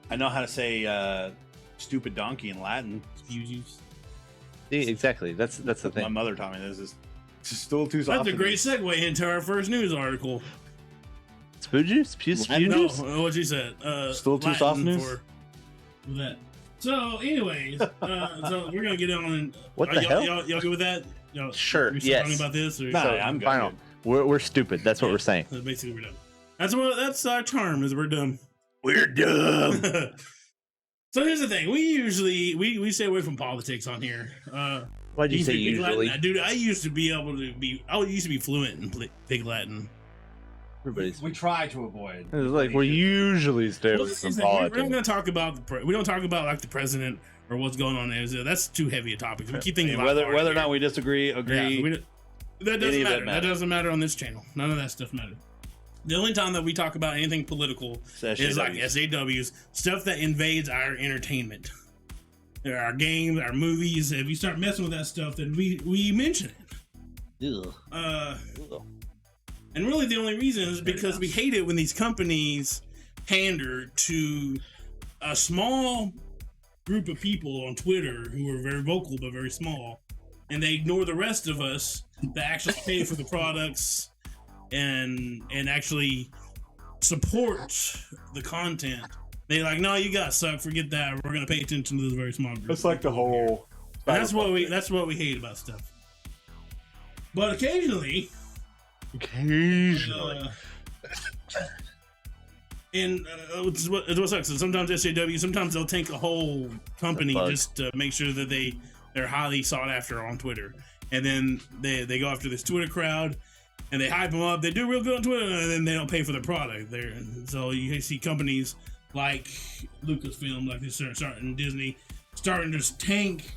I know how to say stupid donkey in Latin. See, exactly. That's the My thing. mother taught me this. It's just still too soft. That's a for great me. segue into our first news article. Spooges? No, Spooges? what you said. Still too Latin soft news? for that. So, anyways, so we're gonna get on. And, What are the y'all, hell? Y'all good with that? Y'all, Sure, We still yes. talking about this? Or, Nah, So, I'm good. final. We're stupid. That's what we're saying. So basically, we're done. That's our charm. Is we're dumb. We're dumb. So here's the thing: we usually we stay away from politics on here. Why'd you say Pig Latin. usually? Dude, I used to be able to be. I used to be fluent in Pig Latin. Everybody's. We try to avoid. It's like we usually stay Well, away this from is the thing, we're not politics. going to talk about we don't talk about like the president or what's going on there. That's too heavy a topic. We keep thinking Whether or not we disagree, agree. that doesn't any of matter. it That doesn't matter on this channel. None of that stuff matters. The only time that we talk about anything political is like SAWs, stuff that invades our entertainment. Our games, our movies. If you start messing with that stuff, then we mention it. And really the only reason is because we hate it when these companies pander to a small group of people on Twitter who are very vocal but very small, and they ignore the rest of us that actually pay for the products and actually support the content. They're like, no, you guys suck. Forget that. We're gonna pay attention to this very small group. It's like the whole. And that's what we hate about stuff. But occasionally, it's what sucks. So sometimes SAW, sometimes they'll take a whole company just to make sure that they're highly sought after on Twitter, and then they go after this Twitter crowd. And they hype them up. They do real good on Twitter, and then they don't pay for the product. So you see companies like Lucasfilm, like this starting Disney, starting to just tank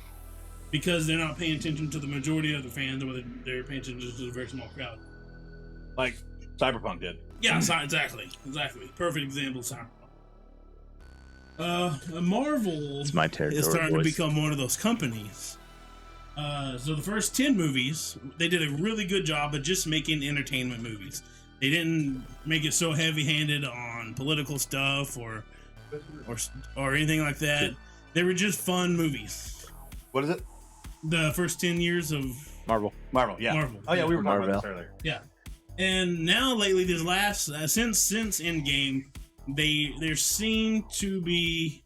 because they're not paying attention to the majority of the fans, or they're paying attention to a very small crowd. Like Cyberpunk did. Yeah, exactly. Perfect example of Cyberpunk. Marvel It's my territory, is starting to boys. become one of those companies. So the first 10 movies, they did a really good job of just making entertainment movies. They didn't make it so heavy-handed on political stuff or anything like that. They were just fun movies. What is it? the first 10 years of Marvel. Yeah. Marvel. Oh yeah, we were talking about Marvel. this earlier. And now lately, this last since Endgame, there seem to be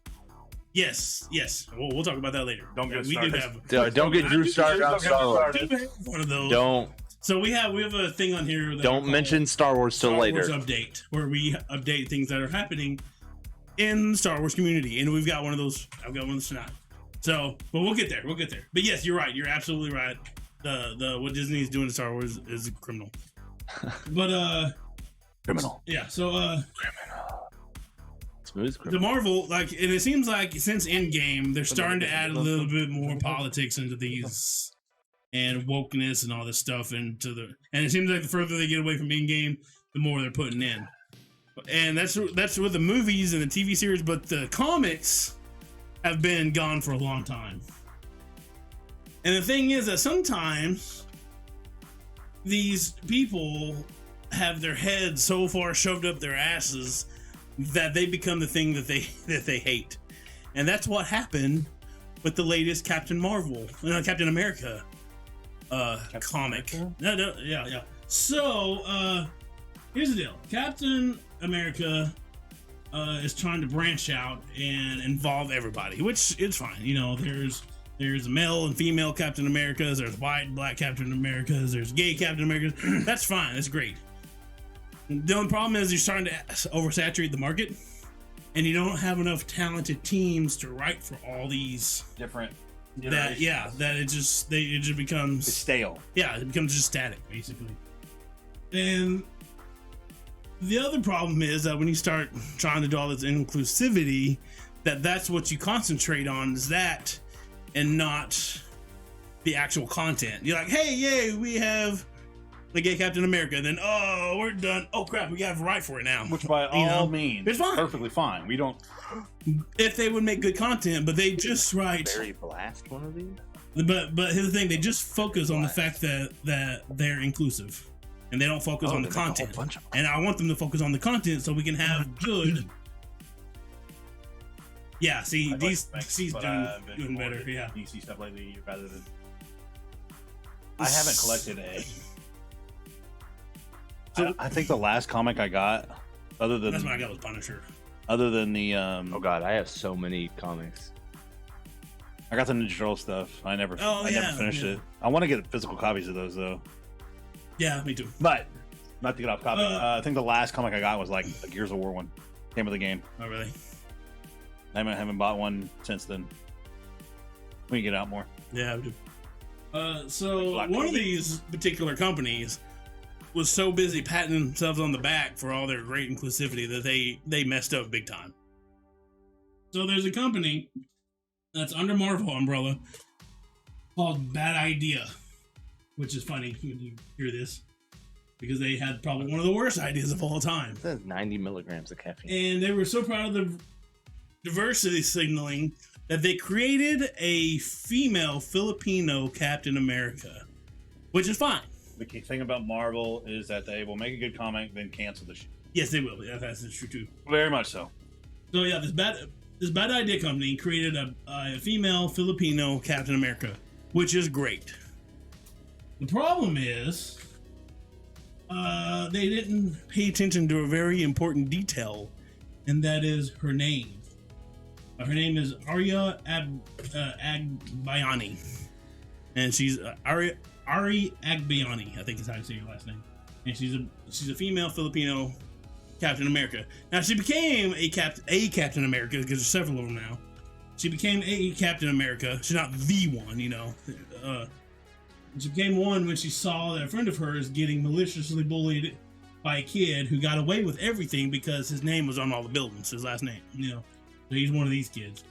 yes. We'll talk about that later. Don't get we started. do have Don't get Drew started on Star Wars. one of those. Don't So we have a thing on here. That don't mention Star Wars till Star later. Wars update, where we update things that are happening in the Star Wars community, and we've got one of those. I've got one of those tonight. So, but we'll get there. But yes, you're right. You're absolutely right. The what Disney's doing to Star Wars is criminal. But Criminal. yeah. So Smooth the criminal. Marvel, like, and it seems like since Endgame, they're starting to add a little bit more politics into these and wokeness and all this stuff and it seems like the further they get away from Endgame, the more they're putting in. And that's with the movies and the TV series, but the comics have been gone for a long time. And the thing is that sometimes these people have their heads so far shoved up their asses that they become the thing that they hate. And that's what happened with the latest Captain America comic. Yeah. So here's the deal. Captain America is trying to branch out and involve everybody, which is fine. You know, there's male and female Captain Americas, there's white and black Captain Americas, there's gay Captain Americas. That's fine. That's great. The only problem is you're starting to oversaturate the market, and you don't have enough talented teams to write for all these Different. that it just becomes It's stale. Yeah, it becomes just static, basically. And the other problem is that when you start trying to do all this inclusivity, that's what you concentrate on, is that and not the actual content. You're like, hey, yay, we have the gay Captain America. Then, oh, we're done. Oh, crap, we got to write for it now. Which by all means, it's fine. Perfectly fine. We don't. If they would make good content, but they just write. Barry Blast one of these? But here's the thing, they just focus on the fact that they're inclusive. And they don't focus on the content. And I want them to focus on the content so we can have good. Yeah, see, DC's doing better. Yeah. DC stuff lately rather than. I haven't collected a. I think the last comic I got, other than that's what I got was Punisher. Other than the oh god, I have so many comics. I got the Ninja Turtle stuff. I never finished it. I want to get physical copies of those though. Yeah, me too. But not to get off topic. I think the last comic I got was like a Gears of War one. Came with the game. Oh really? I haven't bought one since then. We can get out more. Yeah, we do. So one of these particular companies was so busy patting themselves on the back for all their great inclusivity that they messed up big time. So there's a company that's under Marvel umbrella called Bad Idea, which is funny when you hear this because they had probably one of the worst ideas of all time. That's 90 milligrams of caffeine. And they were so proud of the diversity signaling that they created a female Filipino Captain America, which is fine. The key thing about Marvel is that they will make a good comic, then cancel the shit. Yes, they will. That's true too. Very much so. So yeah, this bad idea company created a female Filipino Captain America, which is great. The problem is, they didn't pay attention to a very important detail, and that is her name. Her name is Arya Agbayani, and she's Ari Agbayani, I think is how you say your last name. And she's a female Filipino Captain America. Now she became a Captain America because there's several of them now. She became a Captain America. She's not the one, you know. She became one when she saw that a friend of hers getting maliciously bullied by a kid who got away with everything because his name was on all the buildings, his last name, you know. So he's one of these kids.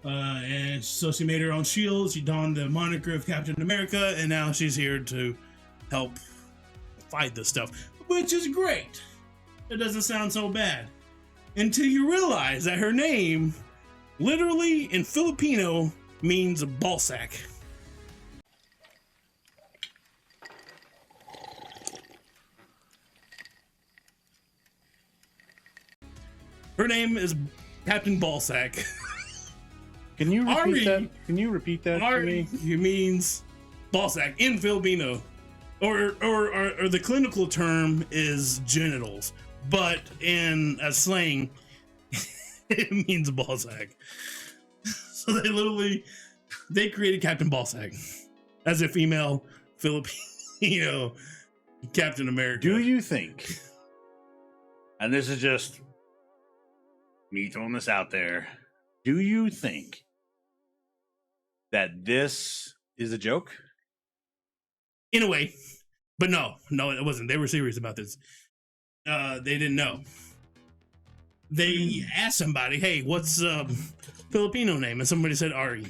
And so she made her own shield. She donned the moniker of Captain America, and now she's here to help fight this stuff, which is great. It doesn't sound so bad until you realize that her name, literally in Filipino, means ball sack. Her name is Captain Ballsack. Can you repeat Ari. that? Can you repeat that to Ari me? means ballsack in Filipino, or the clinical term is genitals, but in a slang, it means ballsack. So they created Captain Ballsack as a female Filipino Captain America. Do you think? And this is just me throwing this out there. Do you think that this is a joke? In a way, but no, it wasn't. They were serious about this. They didn't know. They asked somebody, "Hey, what's Filipino name?" And somebody said Ari.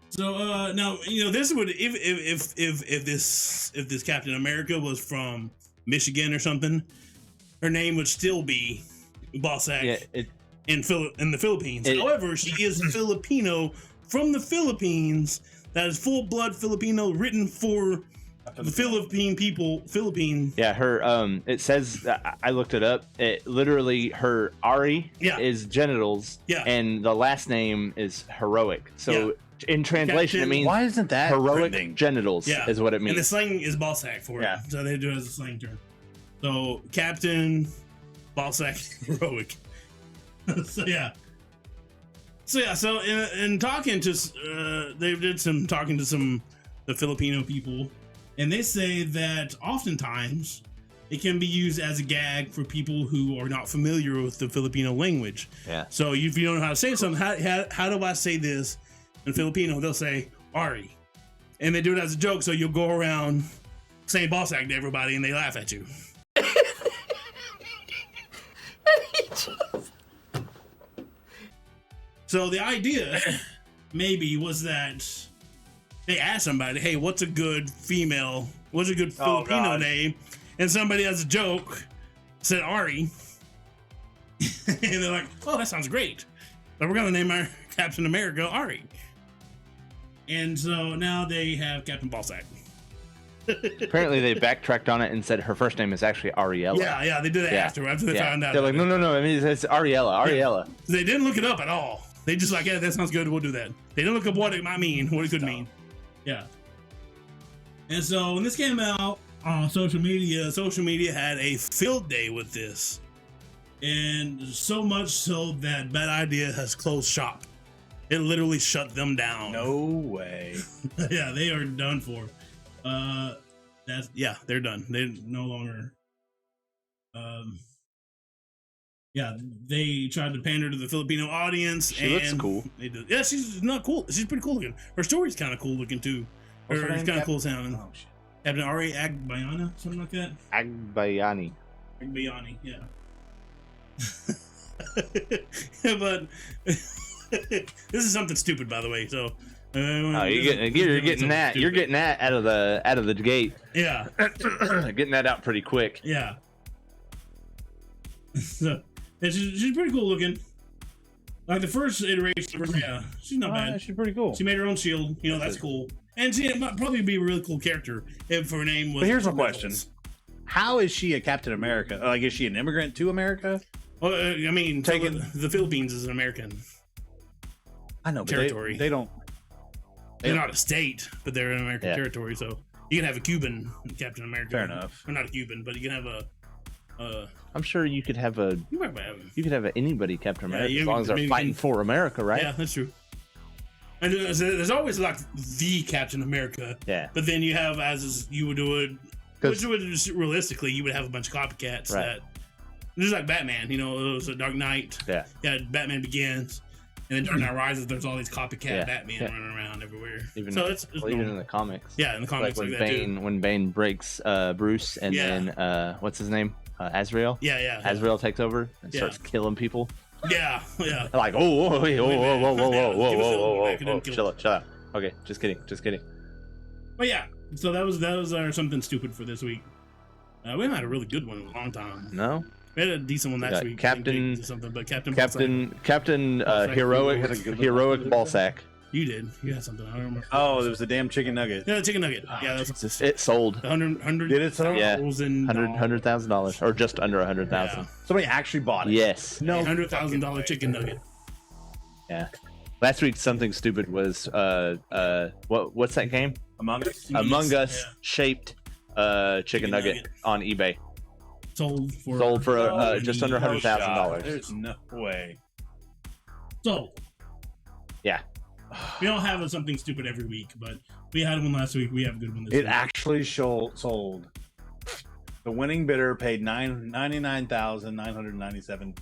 So now this would if this Captain America was from Michigan or something, her name would still be Ballsack. Yeah, in the Philippines. However, she is Filipino from the Philippines. That is full blood Filipino, written for the Philippine people. Yeah, her it says, I looked it up. It literally, her Ari is genitals, and the last name is heroic. So in translation, it means why isn't that heroic trending? genitals? Is what it means. And the slang is ballsack for it. So they do it as a slang term. So Captain Ballsack heroic. So in talking to they did some talking to the Filipino people, and they say that oftentimes it can be used as a gag for people who are not familiar with the Filipino language. Yeah. So if you don't know how to say something, how do I say this in Filipino? They'll say Ari, and they do it as a joke. So you'll go around saying ballsack to everybody, and they laugh at you. So the idea maybe was that they asked somebody, "Hey, what's a good Filipino name?" And somebody, as a joke, said Ari. And they're like, "Oh, that sounds great. So we're gonna name our Captain America Ari." And so now they have Captain Ballsack. Apparently, they backtracked on it and said her first name is actually Ariella. Yeah, they did it after they found out. They're like, no, I mean, it's Ariella. They didn't look it up at all. They just like, yeah, that sounds good. We'll do that. They didn't look up what it might mean, what it could mean. Yeah. And so when this came out on social media had a field day with this. And so much so that Bad Idea has closed shop. It literally shut them down. No way. Yeah, they are done for. They're done. They're no longer. They tried to pander to the Filipino audience. She looks cool. They did. Yeah, she's not cool. She's pretty cool looking. Her story's kind of cool looking too. It's kind of cool sounding. Oh, shit. Captain Ari Agbayana, something like that. Agbayani, yeah. But this is something stupid, by the way. So. You're getting that out of the gate. Yeah. Getting that out pretty quick. Yeah. So she's pretty cool looking. Like the first iteration, she's not bad. She's pretty cool. She made her own shield. That's cool. And she might probably be a really cool character if her name was. But here's my question: how is she a Captain America? Like, is she an immigrant to America? Well, I mean, the Philippines is an American. I know, but territory. They don't. They're not a state, but they're an American territory. So you can have a Cuban Captain America. Fair enough. Or not a Cuban, but you can have a. I'm sure you could have anybody Captain America as long as they're fighting for America, right? Yeah, that's true. And there's always like the Captain America. Yeah. But then you have you would do it, which would realistically you would have a bunch of copycats that. Just like Batman, it was a Dark Knight. Yeah. Yeah, Batman Begins. And then Dark Knight Rises, there's all these copycat Batman running around everywhere. Even in the comics. Yeah, in the comics like when Bane breaks Bruce and then what's his name? Azrael. Yeah. Azrael takes over and starts killing people. Yeah. Like, whoa, chill out. Okay, just kidding. But yeah, so that was our something stupid for this week. We haven't had a really good one in a long time. No. We had a decent one last week. Captain heroic Ballsack. You did. You had something. I don't remember. Oh, there was a damn chicken nugget. Yeah, the chicken nugget. Yeah, that's it sold. 100. Did it sell? Yeah, $100,000 or just under 100,000. Somebody actually bought it. Yes. No. $100,000 chicken nugget. Yeah. Last week something stupid was what's that game? Among Us. Among Us Yeah. shaped chicken nugget on eBay. Sold for Just under $100,000. There's no way. Sold. Yeah. We don't have something stupid every week, but we had one last week. We have a good one this It week. actually sold. The winning bidder paid $99,997.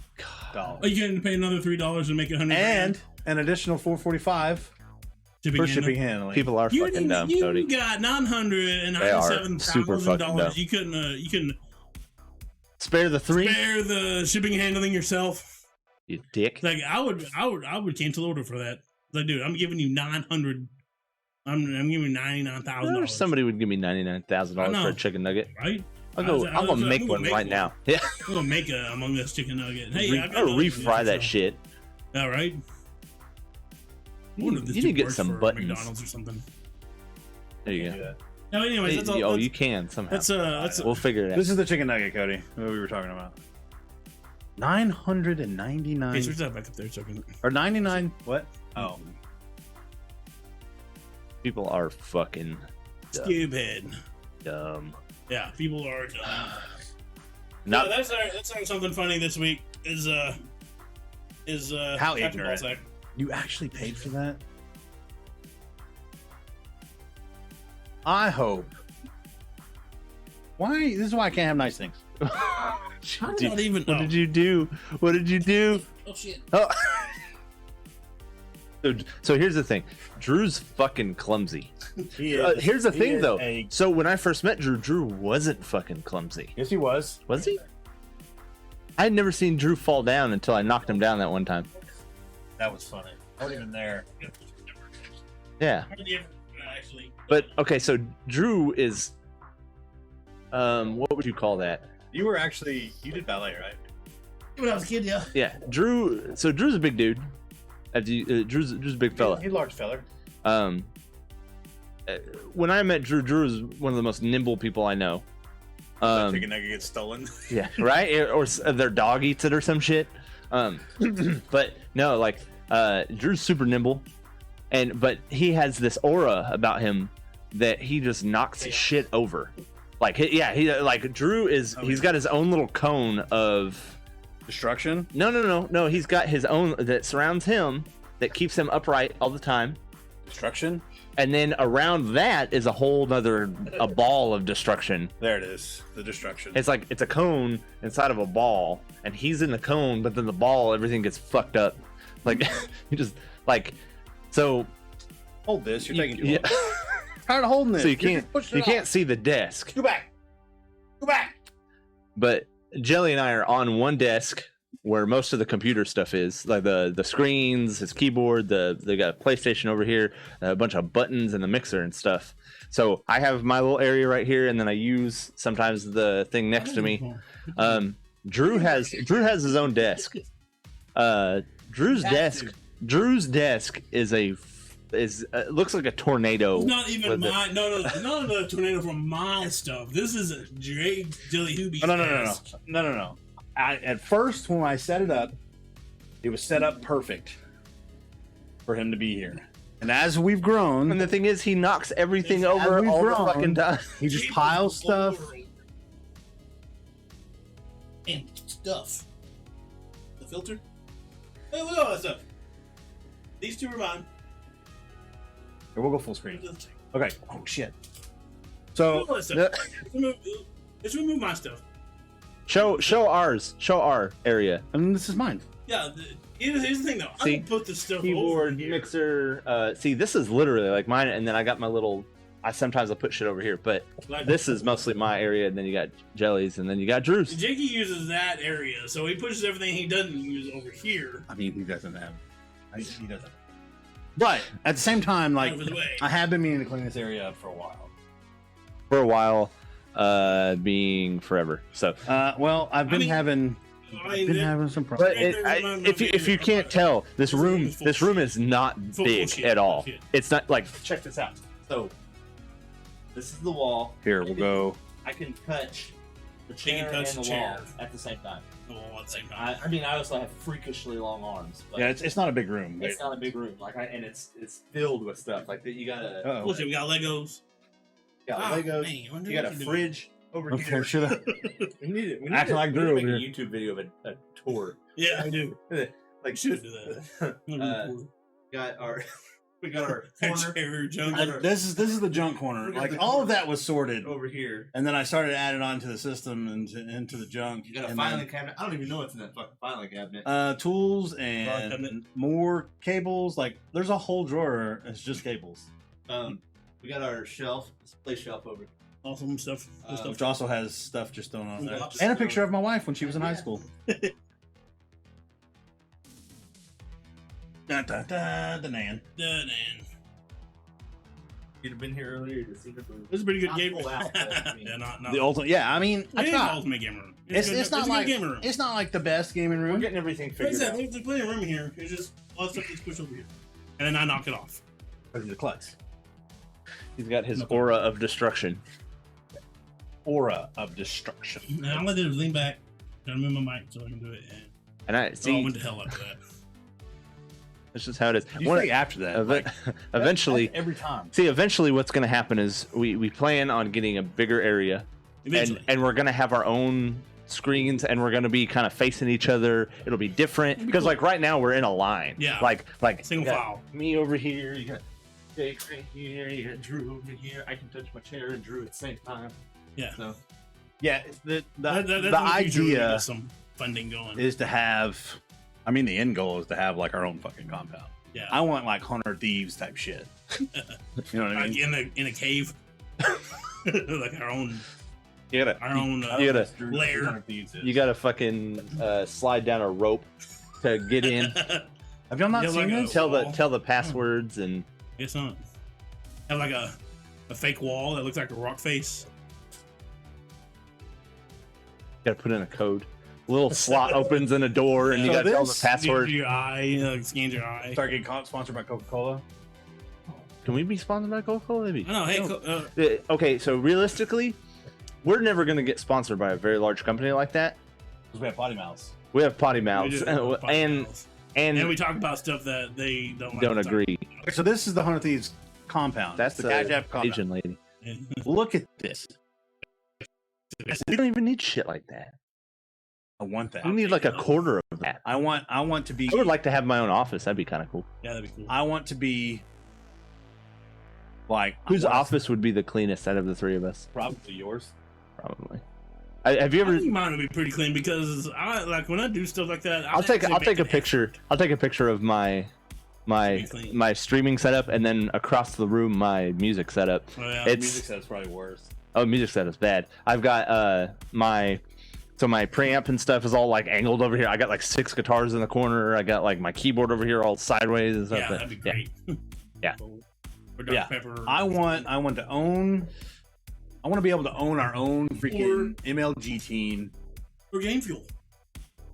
Oh, you can pay another $3 and make it $100. And an additional $445 for shipping handling. People are fucking dumb, Cody. You got $997,000. You couldn't Spare the $3? spare the shipping and handling yourself. You dick. Like I would cancel order for that. Like, dude, I'm giving you 900. I'm giving you $99,000. Somebody would give me $99,000 for a chicken nugget. Right? I'm gonna make one right now. Yeah. I'm gonna make a Among Us chicken nugget. Hey, I I'll refry that shit. All right. You need to get some buttons. McDonald's or something. There you go. No, anyways, that's all. You can somehow. We'll figure it out. This is the chicken nugget, Cody. What we were talking about. 999 Okay, switch that back up there, so I can. or 99. What? Oh, People are fucking Stupid. dumb. Yeah, people are dumb. Not that's something funny this week. Is How Captain ignorant. Ballsack. you actually paid for that? I hope. Why? This is why I can't have nice things. How did that even? What did you do? What did you do? Oh shit! Oh. So here's the thing. Drew's fucking clumsy. Here's the thing, though. So when I first met Drew, Drew wasn't fucking clumsy. Yes, he was. Was he? I had never seen Drew fall down until I knocked him down that one time. That was funny. I wasn't even there. Yeah. Actually, But okay, so Drew is what would you call that? You were actually you did ballet, right? when I was a kid, yeah. Yeah, Drew. So Drew's a big dude. Drew's a big fella. He's a large feller. When I met Drew, Drew is one of the most nimble people I know. Chicken nugget gets stolen. Yeah, right. Or their dog eats it or some shit. But no, like Drew's super nimble, but he has this aura about him that he just knocks shit over. Like he like Drew is. He's got his own little cone of. Destruction? No. He's got his own that surrounds him that keeps him upright all the time. Destruction? And then around that is a whole nother ball of destruction. There it is. The destruction. It's like it's a cone inside of a ball, and he's in the cone, but then the ball, everything gets fucked up. Like you just like so. Hold this. You're taking too Yeah. long. Tired of holding this. So you can't see the desk. Go back. Go back. But Jelly and I are on one desk where most of the computer stuff is, like the screens, his keyboard, they got a PlayStation over here, a bunch of buttons and the mixer and stuff. So I have my little area right here, and then I use sometimes the thing next to me. Drew has his own desk. Drew's desk is looks like a tornado. It's not even my no, not a tornado from my stuff. This is a Jellyhewby. No. At first, when I set it up, it was set up perfect for him to be here. And as we've grown, And the thing is, he knocks everything over we've all grown, the fucking time. he just piles stuff. And stuff. The filter? Hey, look at all that stuff. These two are mine. Here, we'll go full screen. Okay. Oh shit. So Look at all that stuff. Let's remove my stuff. Show our area. and this is mine. Yeah, here's the thing though. See, I can put this stuff over Keyboard, here. mixer. See, this is literally like mine, and then I got my little. Sometimes I put shit over here, but Like, this is mostly my area. And then you got Jelly's, and then you got Drew's. Jakey uses that area, so he pushes everything he doesn't use over here. I mean, he doesn't have. He doesn't. But at the same time, like Out of his way. I have been meaning to clean this area up for a while. For a while, being forever. So, Well, I've been having some but problems. if you can't tell, this room is not Full big shit, at all. full shit. It's not like check this out. So, this is the wall. Here, we'll go. I can touch the They can chair touch and the the chair. wall at the same time. All at the same time. I mean, I also have freakishly long arms, but Yeah, it's not a big room. it's not a big room. And it's filled with stuff. Like you got a Uh-oh. Bullshit, we got Legos. Legos. Man, I wonder You got what a you do. fridge over Okay, here. should I? We need to Acting like Drew make over a here. YouTube video of a tour. Yeah, I do. Like Should do that. got our we got our Corner. corner Jungle. This is the junk corner. Look at Like the all corner. of that was sorted, over here. and then I started adding on to the system and into the junk. You got a and filing then, cabinet. I don't even know what's in that fucking filing cabinet. tools cabinet. and more cables. Like there's a whole drawer. It's just cables, We got our shelf, display shelf over. Awesome stuff. Good stuff. which also has stuff just thrown on there, Lots and a of- picture of my wife when she was in high school. Da, da, da, da, nan. Done, and You'd have been here earlier to see the it was a pretty good Not game. full out, but, I mean, Yeah, not The ultimate, yeah. I mean, I it is the try. ultimate game room. It's good- not a good like game room. it's not like the best gaming We're room. getting everything Like I figured said, out. there's plenty of room here. It's just all the stuff that's pushed over here, and then I knock it off. The klutz. He's got his aura of destruction. Aura of destruction. And all I did was lean back, try to move my mic so I can do it, and And I I see went to hell after that. that's just how it is. You One- say after that. eve- like, eventually, that's every time. see, eventually, what's going to happen is we plan on getting a bigger area, Eventually, and we're going to have our own screens, and we're going to be kind of facing each other. It'll be different It'll be because, cool. like, right now we're in a line. Yeah. Like single you got file. Me over here. You got Jake right here, you got Drew over here. I can touch my chair and Drew at the same time. Yeah. So Yeah, the That's the in future when we idea get some funding going. is to have. I mean, the end goal is to have like our own fucking compound. Yeah, I want like Hunter Thieves type shit. You know what I like mean? in a cave, like our own You gotta, you gotta, lair. you gotta fucking slide down a rope to get in. Have y'all not Yeah, seen like a- this? tell the passwords and It's not. Have like a fake wall that looks like a rock face. gotta put in a code. A little slot opens in a door, and you So gotta tell the this- password. Your eye, like scans your eye. Start getting sponsored by Coca-Cola. Can we be sponsored by Coca-Cola? Maybe. I know. Hey, Okay, so realistically, we're never gonna get sponsored by a very large company like that. Because we have potty mouths. We have potty we mouths, just have five and miles. and And we talk about stuff that they don't like don't to talk agree. Okay, so this is the Hunter Thieves compound. That's the the Kajap compound. Asian lady. about. Look at this. We don't even need shit like that. I want that. We need like a quarter of that. I want to be. I would like to have my own office. That'd be kind of cool. Yeah, that'd be cool. I want to be. Like Whose I want- office would be the cleanest out of the three of us? Probably yours. Probably. Have you I ever? think mine would be pretty clean because I like when I do stuff like that. I'll take a actually picture. I'll take a picture of my Be clean. my streaming setup, and then across the room my music setup. Oh, yeah. It's Music set's probably worse. oh, music setup's bad. I've got my preamp and stuff is all like angled over here. I got like 6 guitars in the corner. I got like my keyboard over here all sideways and stuff. Yeah, that'd be great. Yeah. Or Dr. Yeah. Pepper. I want to own. I want to be able to own our own freaking MLG team. Or Game Fuel.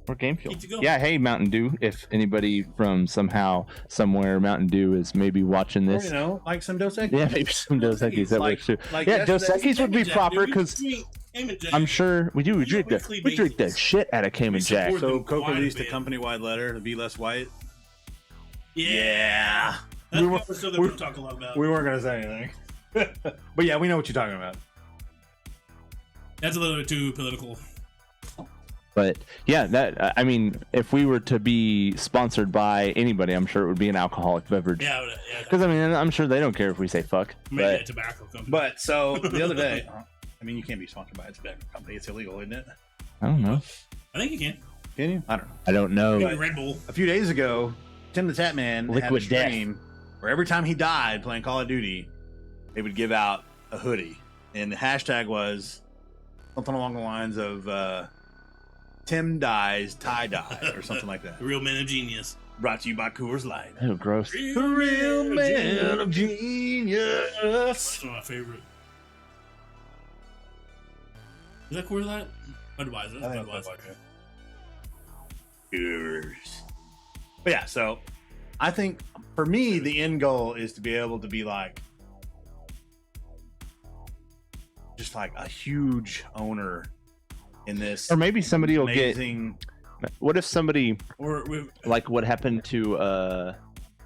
Or Game Fuel. Keep it going. Yeah, hey Mountain Dew. If anybody from somewhere Mountain Dew is maybe watching Or, this, you know, like some Dos Equis. yeah, maybe some Dos Equis that Like- works too. like Yeah, Dos yesterday- Equis would be Caman Jack, proper dude. because We Caman Jack. I'm sure we do. We drink the weekly we drink the basis. shit out of Caman We Jack. support- So Coke Quite a released a bit. company-wide letter to be less white. Yeah. That's We what were- stuff that we- we talk a lot about. We weren't gonna say anything, but yeah, we know what you're talking about. That's a little bit too political. But yeah, that I mean, if we were to be sponsored by anybody, I'm sure it would be an alcoholic beverage. Yeah, yeah. Because I mean, I'm sure they don't care if we say fuck. Maybe a But tobacco company. But so the other day, I mean, you can't be sponsored by a tobacco company. It's illegal, isn't it? I don't know. I think you can. Can you? I don't know. I don't know. Maybe Red Bull. A few days ago, Tim the Tap Man had a Liquid death. stream where every time he died playing Call of Duty, they would give out a hoodie, and the hashtag was something along the lines of Tim dies tie dye or something like that. The real man of genius. Brought to you by Coors Light. Oh, gross. The Real man of genius. That's one of my favorite. Is that Coors Light? Budweiser. That's Budweiser. Coors. But yeah, so I think for me, the end goal is to be able to be like, just like a huge owner in this. Or maybe somebody will amazing... get. What if somebody Or like what happened to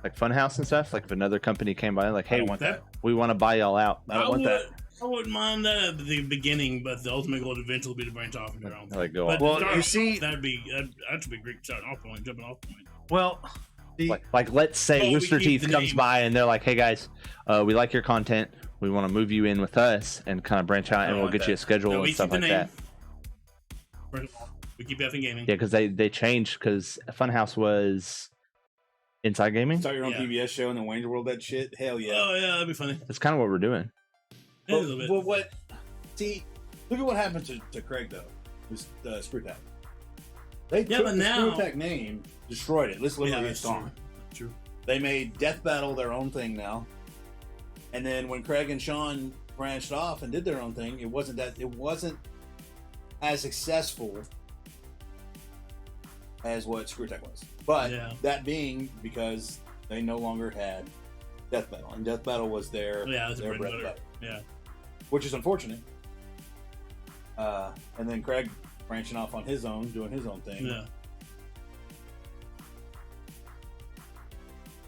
like Funhouse and stuff? Like if another company came by, like, I hey, don't want that. we want to buy y'all out. I don't want that. I wouldn't mind that at the beginning, but the ultimate goal eventually will be to branch off in their own. Like go But off. Well, you see, that'd be a great starting off point, jumping off point. well, the, Like let's say Oh, we Rooster keep Teeth the comes name. by and they're like, hey guys, we like your content. We want to move you in with us and kind of branch out, and don't we'll want get you a that. schedule No, we and stuff keep the like name. that. First of all, we keep eFFn gaming. Yeah, because they changed because Funhouse was Inside Gaming. start your own Yeah. PBS show and then Wayne's World that shit. Hell yeah. Oh yeah, that'd be funny. That's kind of what we're doing. Yeah, a little bit. But what? See, look at what happened to Craig though. With Screw Attack. They Yeah, took but the now- Screw Attack name, destroyed it. Literally, Yeah, it's that's gone. true. They made Death Battle their own thing now. And then when Craig and Sean branched off and did their own thing, it wasn't as successful as what Screw Attack was. But Yeah. that being because they no longer had Death Battle, and Death Battle was their Yeah, that's their bread and bread and butter. butter, Yeah. which is unfortunate. And then Craig branching off on his own, doing his own thing. Yeah.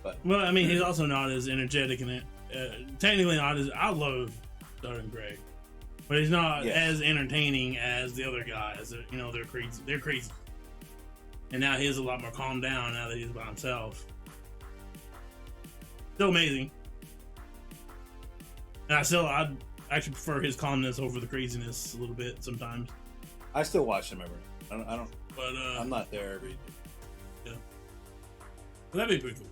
But Well, I mean, he's also not as energetic in it. Technically, not as I love Darren Gray, but he's not Yes. as entertaining as the other guys. You know, they're crazy. They're crazy. And now he's a lot more calmed down now that he's by himself. Still amazing. And I'd actually prefer his calmness over the craziness a little bit sometimes. I still watch them every. I don't. But I'm not there every. that'd be pretty cool.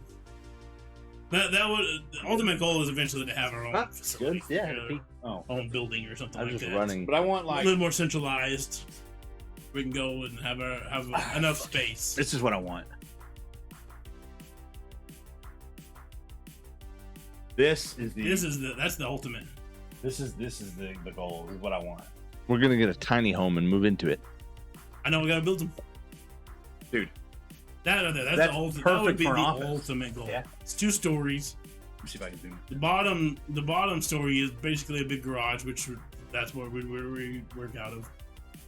That would the ultimate goal is eventually to have our own facility, Good. Yeah. Oh, own building or something I'm like just that. running. but I want A like. little more centralized. We can go and have enough space. This is what I want. This is That's the ultimate. This is the goal. This is what I want, We're gonna get a tiny home and move into it. I know we gotta build them, dude. That's That's the ultimate. That would perfect be for the an office. ultimate goal. Yeah. It's 2 stories. Let me see if I can do. The bottom story is basically a big garage, which that's where we work out of.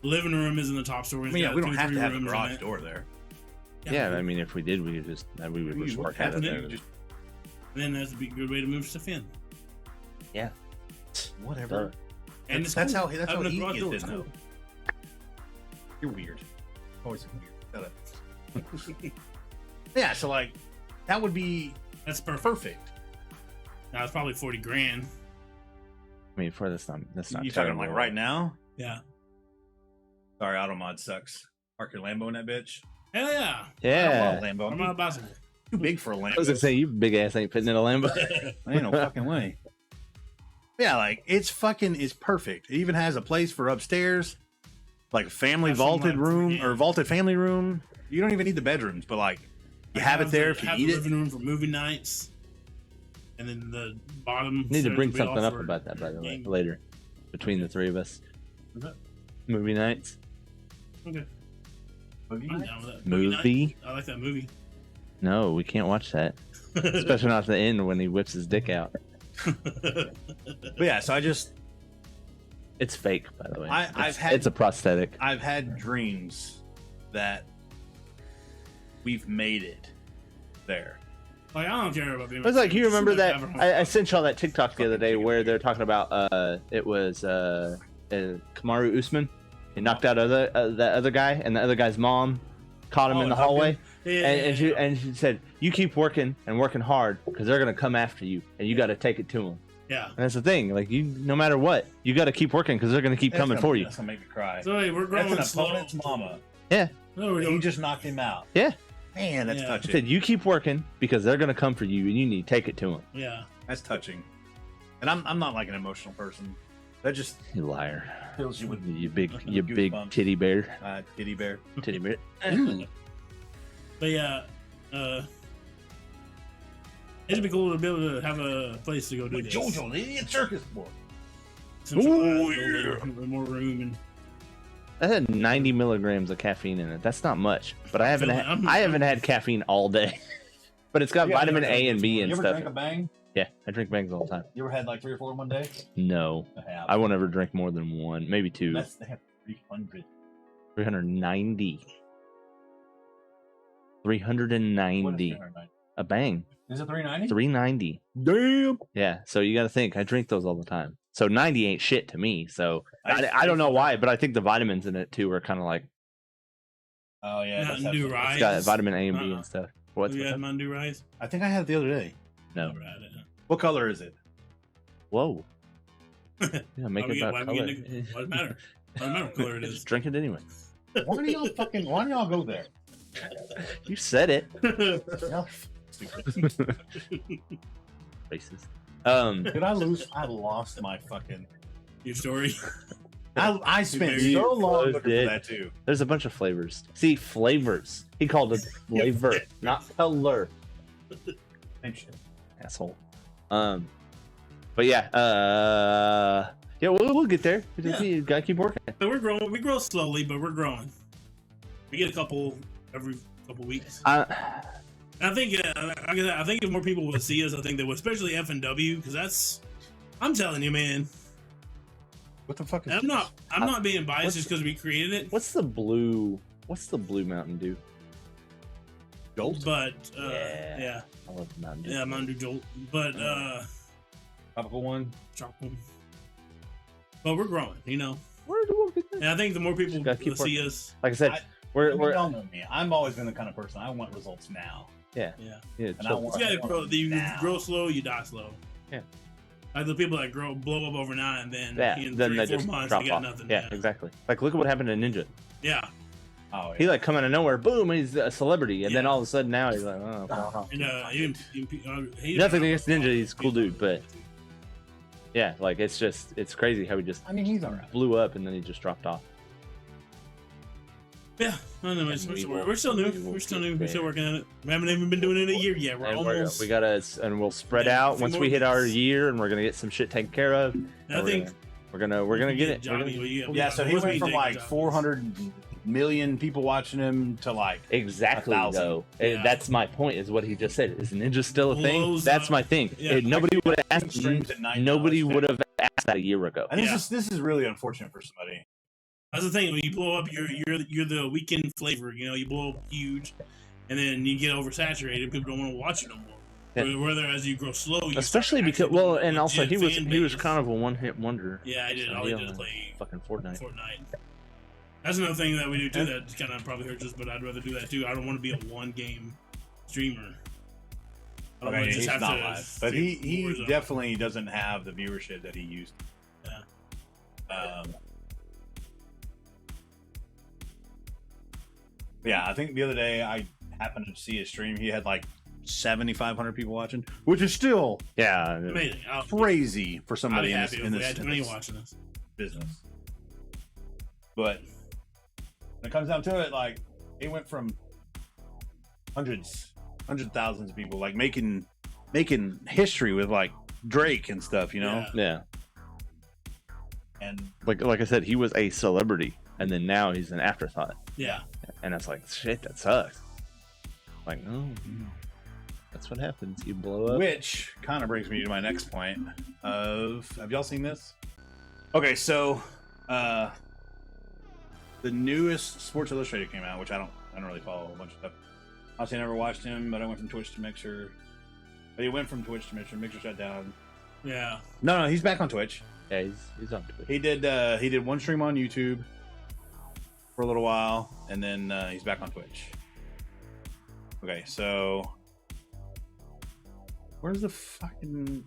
The living room is in the top story. I mean, yeah, we don't have to have a rooms in garage it. door there. Yeah, I mean, if we did, we would just work out of have there. to. And then that's a good way to move stuff in. Whatever. And it's That's cool. how that's how Having a easy garage it door is is now. cool. You're weird. Always weird. Shut up. Yeah, so like that would be That's perfect. perfect. Now it's probably 40 grand. I mean, for that's not You talking terrible. like right now? Yeah. Sorry, Automod sucks. Park your Lambo in that bitch. Hell yeah. I Yeah. don't want a Lambo. I'm not a bicycle. too big for a I Lambo. was gonna say you big ass ain't fitting in a Lambo. Ain't no fucking way. Yeah, like it's perfect. It even has a place for upstairs, like a family Have some, vaulted like, room yeah. or vaulted family room. You don't even need the bedrooms, but like you have it there if you have need the it. living room for movie nights. And then the bottom. Need to stairs bring will be something all up for about that, by the way, gaming. later, between the three of us. Okay. Movie nights. Okay. I'm down with that. Movie? night. I like that movie. No, we can't watch that, especially not at the end when he whips his dick out. But yeah, so It's fake, by the way. I've had- it's a prosthetic. I've had dreams that we've made it there. Like, I don't care about being. It was like you remember that Ever- I sent y'all that TikTok the other day where they're talking about it was Kamaru Usman. He knocked out that other guy, and the other guy's mom caught him Oh, in the and hugged hallway. him? Yeah, And she said, "You keep working and working hard because they're gonna come after you, and you got to take it to them." yeah. And that's the thing. Like you, no matter what, you got to keep working because they're gonna keep coming for you. That's gonna make me cry. So hey, we're growing That's an slow. opponent's mama. Yeah. No, we He don't. just knocked him out. Yeah. Man, that's Yeah. I touching. said, "You keep working because they're gonna come for you, and you need to take it to them." Yeah. That's touching. And I'm not like an emotional person. That just You liar. fills you with You big Goosebumps. titty bear. titty bear. Titty bear. But yeah, it'd be cool to be able to have a place to go do this. Jojo, the idiot circus boy. Centralized, more room and That had 90 milligrams of caffeine in it. That's not much, but I haven't had caffeine all day. But it's got vitamin A and B and You ever stuff. drank a bang? Yeah, I drink bangs all the time. You ever had like 3 or 4 in one day? No, I have. I won't ever drink more than one, maybe two. They have 300. 390. What is 390. 390? A bang. Is it 390? 390. Damn. Yeah. So you got to think. I drink those all the time. So 90 ain't shit to me. So I I don't know why, but I think the vitamins in it too are kind of like Oh yeah. Mountain that's Dew absolutely- Rise. it's got vitamin A and B Uh-uh. and stuff. What's Have you with had that? Mountain Dew Rise? I think I had it the other day. No. Never had it. What color is it? Whoa. Yeah, make it Why about we color. getting- What matter? What matter what color it is? Just drink it anyway. Why do y'all go there? You said it. Y'all stupid. Racist. Did I lose? I lost my fucking. Your story. I spent You so long looking did. for that too. There's a bunch of flavors. See, flavors. He called it flavor, not color. Same shit. Asshole. But yeah, yeah, we'll get there. You gotta keep working. So we're growing. We grow slowly, but we're growing. We get a couple every couple weeks. I think if more people would see us, I think they would, especially FNW, because that's. I'm telling you, man. What the fuck is? I'm not being biased What's- just because we created it, What's the blue Mountain Dew? Jolt? but Yeah. yeah, I love Mountain Dew. yeah, Mountain Dew Jolt, but Tropical one. chocolate. But we're growing, you know. We'll get there. And I think the more people Gotta keep see us, Like I said, I- we're Y'all know me. I've always been the kind of person I want results now. yeah. yeah, And I chill. want- You gotta grow. You Now. grow slow, you die slow. Yeah. Like the people that blow up overnight, and then Yeah, in then 3 they or 4 just months drop they got off. nothing. Yeah, exactly. Like look at what happened to Ninja. Yeah. Oh, yeah. He like come out of nowhere, boom, he's a celebrity, and then Yeah. all of a sudden now he's like, oh. And he, Nothing against Ninja, he's a cool dude, but yeah, like it's crazy how he just I mean, he's alright. blew up and then he just dropped off. yeah. I don't know. And we We're will- still new. we will We're still keep new. We're still there. working on it. We haven't even been doing it a year yet. We're And almost. we gotta, and we'll spread Yeah, a out few once more we hit our weeks. year, and we're gonna get some shit taken care of. I and think we're gonna get it. We're Johnny, gonna- Yeah, so he once we went from take like Johnny- 400 million people watching him to like Exactly 1,000. though. Yeah. That's my point. Is what he just said. Is Ninja still a thing? Blows That's up. my thing. Yeah. Nobody would have asked. streams at night now, Nobody it's would have asked that a year ago. And Yeah. this is really unfortunate for somebody. That's the thing. When you blow up, you're the weekend flavor. You know, you blow up huge, and then you get oversaturated. People don't want to watch it no more. Yeah. Whether as you grow slow, you Especially start because actually well, building and a also legit he fan was base. kind of a one-hit wonder. Yeah, I did. So All he he did is only play fucking Fortnite. Fortnite. That's another thing that we do too that kind of probably hurts us, but I'd rather do that too. I don't want to be a one-game streamer. I don't Okay, want to he's just have not to. live, but see he Warzone. definitely doesn't have the viewership that he used. Yeah. Yeah, I think the other day I happened to see his stream. He had like 7,500 people watching, which is still Yeah, Amazing. I'll crazy for be somebody in this, happy in if we this, had in 20 this watching this. business. But when it comes down to it, like it went from hundreds thousands of people like making history with like Drake and stuff, you know. yeah. And Like I said, he was a celebrity, and then now he's an afterthought, Yeah. and that's like shit. That sucks. Like, no, that's what happens. You blow up. which kind of brings me to my next point of have y'all seen this? Okay, so the newest Sports Illustrated came out, which I don't really follow a bunch of stuff. Honestly, I never watched him, but I went from Twitch to Mixer. But he went from Twitch to Mixer. Mixer shut down. Yeah. No, he's back on Twitch. Yeah, he's on Twitch. He did one stream on YouTube for a little while, and then he's back on Twitch. Okay, so where's the fucking?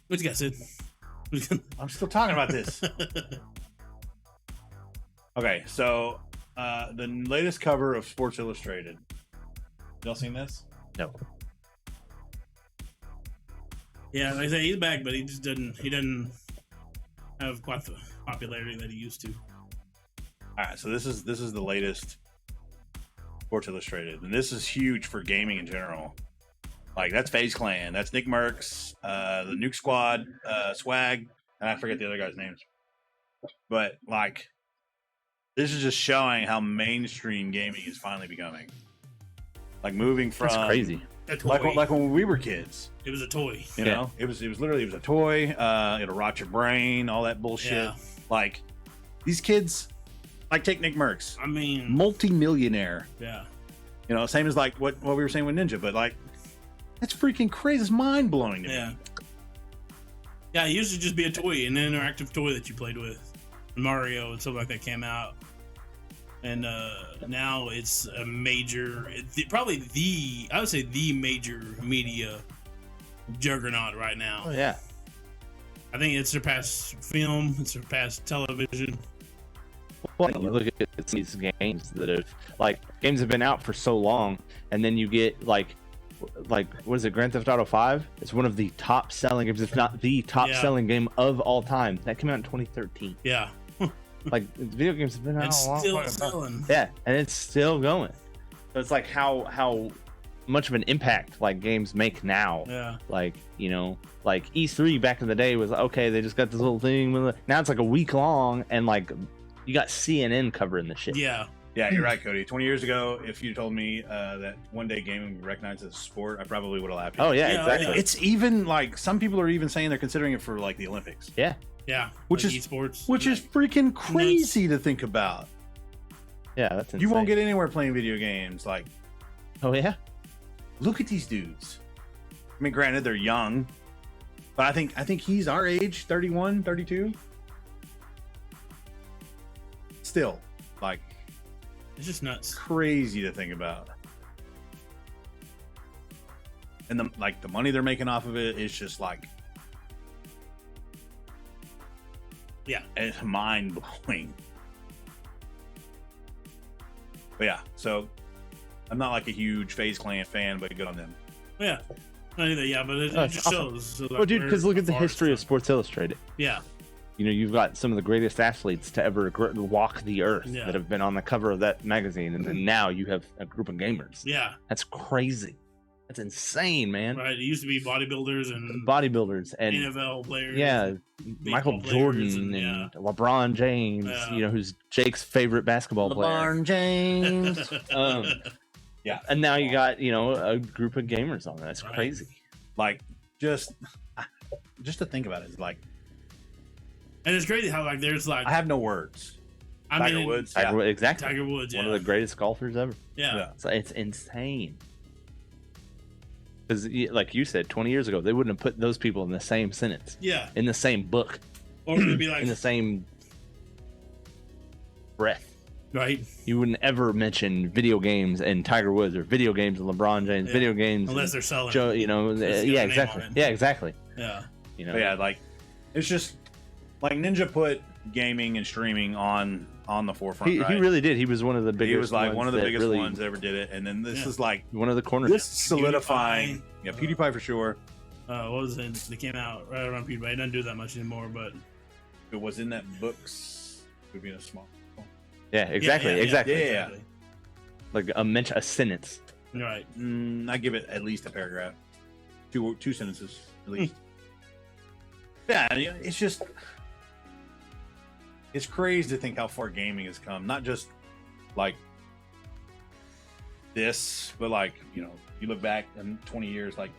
What you got, Sid? I'm still talking about this. Okay, so the latest cover of Sports Illustrated. Y'all seen this? No. Yeah, like I say, he's back, but he just didn't. He didn't have quite the popularity that he used to. All right, so this is the latest Sports Illustrated, and this is huge for gaming in general. Like that's FaZe Clan, that's Nick Merckx, the Nuke Squad, Swag, and I forget the other guy's names. But like, this is just showing how mainstream gaming is finally becoming. Like moving from That's crazy. A toy. like when we were kids. It was a toy. You know, it was literally a toy. It'll rot your brain, all that bullshit. Yeah. Like these kids, like take Nick Merckx, I mean, multi-millionaire. yeah. You know, same as like what we were saying with Ninja, but like that's freaking crazy. It's mind blowing to me. Yeah. Yeah, it used to just be a toy, an interactive toy that you played with. Mario and stuff like that came out. And now it's a major, probably I would say the major media juggernaut right now. Oh yeah. I think it surpassed film, it surpassed television. Well, you look at these games that have been out for so long, and then you get like what is it, Grand Theft Auto 5? It's one of the top selling games, if not the top selling game of all time. That came out in 2013. Yeah. Like video games have been out It's a long still time. selling. Yeah, and it's still going. So it's like how much of an impact like games make now. Yeah. Like, you know, like E3 back in the day was okay, they just got this little thing. Now it's like a week long, and like you got CNN covering the shit. Yeah. Yeah, you're right, Cody. 20 years ago, if you told me that one day gaming would be recognized as a sport, I probably would have laughed. Oh yeah, Yeah, exactly. yeah. It's even like some people are even saying they're considering it for like the Olympics, Yeah. Yeah. Which like is- esports. which is freaking crazy to think about. Yeah, that's insane. You won't get anywhere playing video games. Like, Oh yeah. look at these dudes. I mean, granted, they're young, but I think he's our age, 31, 32. Still, like, It's just nuts. crazy to think about. And the money they're making off of it is just like, Yeah. it's mind blowing. But yeah, so I'm not like a huge FaZe Clan fan, but good on them. Yeah. Not either, yeah, but it Oh, just awesome. shows. So, like, Well, dude, where because look at the far history of it's Sports Illustrated. come. Yeah. You know, you've got some of the greatest athletes to ever walk the earth Yeah. that have been on the cover of that magazine, and then now you have a group of gamers. Yeah. That's crazy. That's insane, man. Right. It used to be bodybuilders and Bodybuilders and NFL players. yeah, Michael players Jordan and, and LeBron James. Yeah. You know, who's Jake's favorite basketball player. James. Yeah. And now you got, you know, a group of gamers on there. That's Right. crazy. Like, just to think about it, it's like, And it's crazy how like there's like I have no words. I Tiger mean Woods. Tiger Yeah. Woods- exactly. Tiger Woods. One Yeah. of the greatest golfers ever. Yeah. Yeah. So it's insane. Because, like you said, 20 years ago, they wouldn't have put those people in the same sentence, Yeah. in the same book, Or it'd be like in the same breath. right. You wouldn't ever mention video games and Tiger Woods, or video games and LeBron James, Yeah. video games Unless and they're selling. Joe, you know, Just get their yeah, name exactly. on it. Yeah, exactly. Yeah. You know, But yeah, like, it's just like Ninja put gaming and streaming on the forefront. he right? really did. He was one of the biggest. He was like one of the that biggest really- ones that ever did it, and then this Yeah. is like One of the corners. this solidifying. Yeah, PewDiePie for sure. What was it? They came out right around PewDiePie. It doesn't do that much anymore, but It was in that books. It would be a small. Yeah, exactly, Yeah, exactly. Yeah. Like a sentence. Right. I give it at least a paragraph, two sentences at least. Yeah, it's just it's crazy to think how far gaming has come. Not just like this, but like, you know, you look back in 20 years, like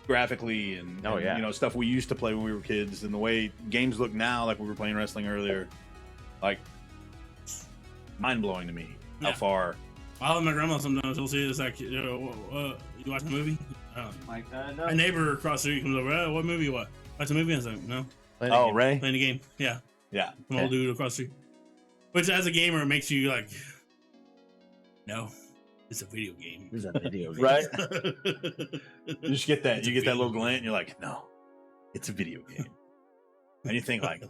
graphically and, Oh, yeah. you know, stuff we used to play when we were kids, and the way games look now, like we were playing wrestling earlier, like mind blowing to me how Yeah. far. I'll have my grandma sometimes. She'll see this like, you watch a movie? Like My neighbor across the street comes over. What movie? What? Watch a movie? I was like, no, Oh, Ray. playing the game. Yeah, Yeah. an old dude across the street. Which, as a gamer, it makes you like, no, it's a video game. This is a video game. Right? You just get that. It's You a get that video little glint, and you're like, no, it's a video game. And you think like,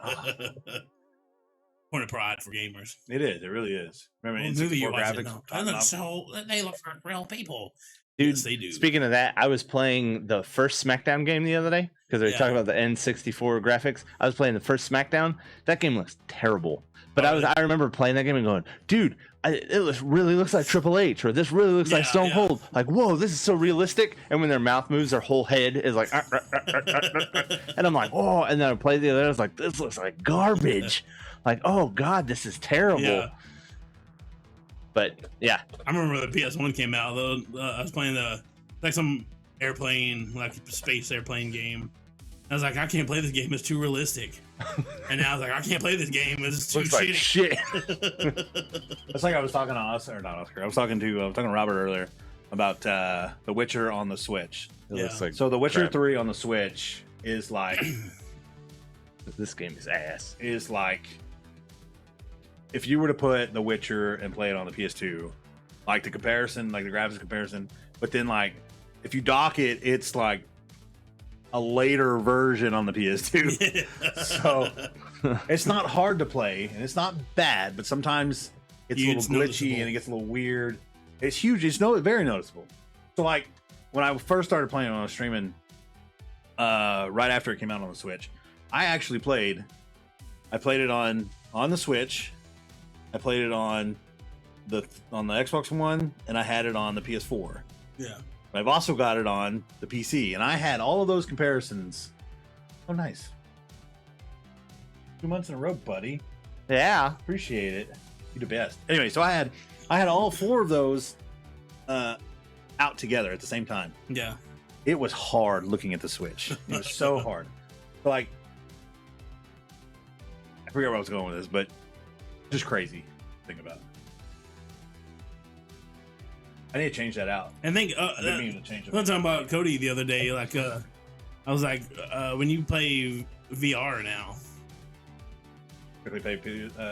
Point of pride for gamers. it is. It really is. Remember, What movie you N64 watching? graphics. No, top notch? they look like real people. Dude, Yes, they do. Speaking of that, I was playing the first SmackDown game the other day because they were Yeah. talking about the N64 graphics. I was playing the first SmackDown. That game looks terrible. But Oh, I remember playing that game and going, dude, it really looks like Triple H, or this really looks like Yeah, Stone yeah. Cold. Like, whoa, this is so realistic. And when their mouth moves, their whole head is like, and I'm like, oh. And then I played the other. I was like, this looks like garbage. Like, oh god, this is terrible. Yeah. But yeah, I remember when the PS1 came out. Though I was playing the like some airplane, like space airplane game. I was like, I can't play this game. It's too realistic. And now I was like, I can't play this game. It's too Looks like shitty. shit. That's like I was talking to Oscar, or not Oscar. I was talking to Robert earlier about The Witcher on the Switch. It looks like So The Witcher crap. 3 on the Switch is like This game is ass. if you were to put The Witcher and play it on the PS2, like the comparison, like the graphics comparison, but then like if you dock it, it's like a later version on the PS2. So it's not hard to play and it's not bad, but sometimes it's a little glitchy noticeable. and it gets a little weird. It's huge. It's very noticeable. So like when I first started playing when I was streaming, right after it came out on the Switch, I actually played. I played it on the Switch. I played it on the Xbox One, and I had it on the PS4. Yeah. But I've also got it on the PC, and I had all of those comparisons. Oh, nice! 2 months in a row, buddy. Yeah. Appreciate it. You're the best. Anyway, so I had all 4 of those out together at the same time. Yeah. It was hard looking at the Switch. It was so hard. So, like, I forget where I was going with this, but just crazy to think about. I need to change that out. And think, I didn't mean to change it. I was talking about Cody the other day. Like, I was like, when you play VR now. Quickly play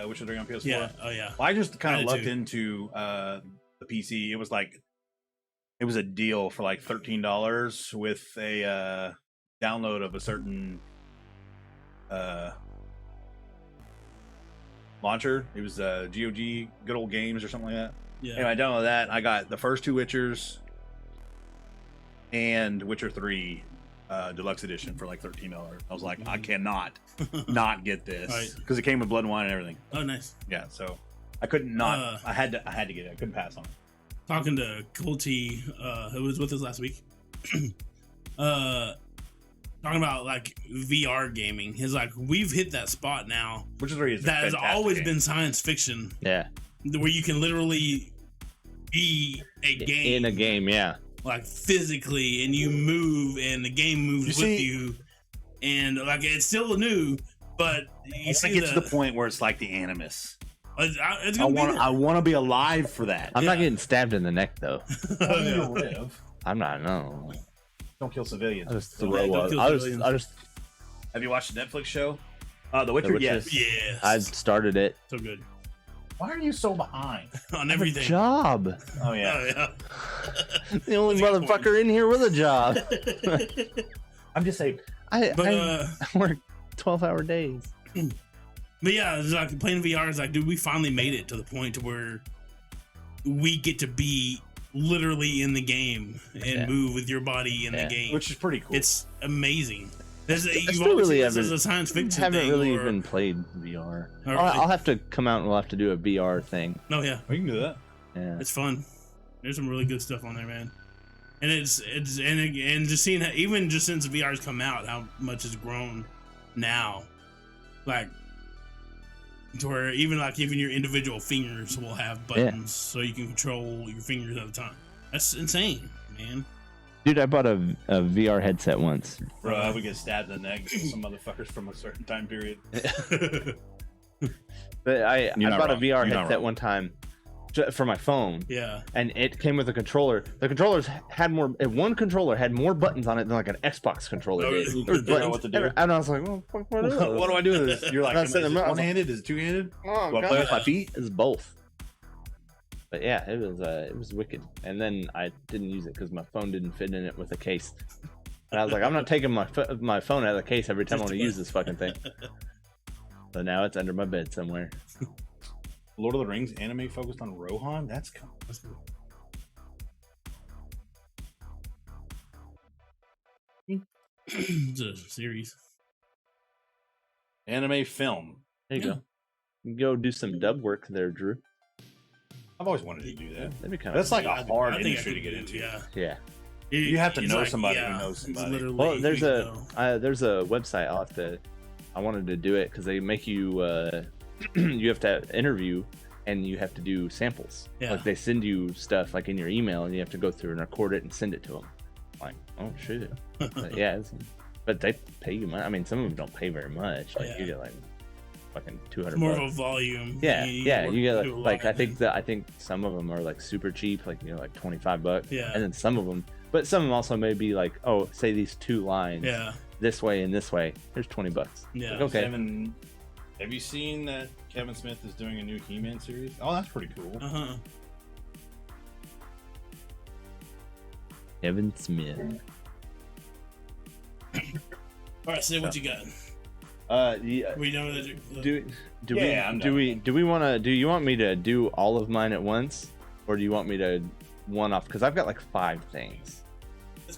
Witcher 3 on PS4. Yeah. Oh, yeah. Well, I just kind I of did looked too. into the PC. It was a deal for like $13 with a download of a certain launcher. It was GOG, Good Old Games or something like that. Yeah. Anyway, I downloaded that. I got the first 2 Witchers and Witcher 3 Deluxe Edition for like $13. I was like, I cannot not get this Right. because it came with blood and wine and everything. Oh, nice. Yeah, so I couldn't not. I had to get it. I couldn't pass on it. Talking to Colty, who was with us last week. Talking about like VR gaming. He's like, we've hit that spot now Witcher 3 is a that has fantastic always game. been science fiction, Yeah. where you can literally be a game In a game, yeah. like physically, and you move, and the game moves You with see- you, and like it's still new, but you I see want to get to the point where it's like the Animus. It's I gonna be want. I want to be alive for that. I'm not Yeah. getting stabbed in the neck though. there. live. I'm not. No. Don't kill civilians. I just Don't throw kill up. civilians. I just. Have you watched the Netflix show? The Witcher. Witcher? Yes. Yes, I started it. so good Why are you so behind? on I have a everything. job. Oh yeah. Oh, yeah. The only That's motherfucker in here with a job. I'm just saying. I But work 12-hour days. but yeah, it's like playing VR is like, dude, we finally made it to the point to where we get to be literally in the game and Yeah. move with your body in Yeah. the game. Which is pretty cool. It's amazing. You've still always really seen this haven't- as a science fiction Haven't thing. really or- even played VR. Or- I'll have to come out and we'll have to do a VR thing. No, yeah, we can do that. Yeah. it's fun. There's some really good stuff on there, man. And and just seeing how, even just since VR's come out, how much it's grown now, like to where even your individual fingers will have buttons, so you can control your fingers at a time. That's insane, man. Dude, I bought a VR headset once. Bro, I would get stabbed in the neck by some motherfuckers from a certain time period. But I You're not bought wrong. a VR You're not headset wrong. one time for my phone, Yeah, and it came with a controller. The controllers had more. One controller had more buttons on it than like an Xbox controller Oh, did. really? There was Figure out buttons what to do. and I was like, "Well, fuck, what is this?" What do I do with this? You're like, And I is said, it "I'm not- one-handed? Is it two-handed? Oh, Do I play with my feet? It's both. But yeah, it was wicked. And then I didn't use it because my phone didn't fit in it with a case. And I was like, I'm not taking my phone out of the case every time I want to use this fucking thing. So now it's under my bed somewhere. Lord of the Rings anime focused on Rohan? That's cool. that's cool. It's a series. Anime film. There you Yeah. go. You can go do some dub work there, Drew. I've always wanted to do that. That'd be kind That's of like a I hard think I industry could to get do- into. Yeah. yeah. You have to It's know somebody who knows it's somebody. literally- Well, there's you a know. there's a website I'll have to. I wanted to do it because they make you you have to interview and you have to do samples. Yeah. Like they send you stuff like in your email and you have to go through and record it and send it to them. Like, oh shit. But yeah, but they pay you money. I mean, some of them don't pay very much. Like you get like fucking 200. More of a volume. Yeah, you get like I think some of them are like super cheap, like like $25. Yeah. And then some of them, but some of them also may be like, oh, say these 2 lines. Yeah. This way and this way. Here's $20. Yeah. Like, okay. Kevin, have you seen that Kevin Smith is doing a new He-Man series? Oh, that's pretty cool. Kevin Smith. All right, Sid, what you got? Yeah. We know that. Do we want to? Do you want me to do all of mine at once, or do you want me to one off? Because I've got like 5 things.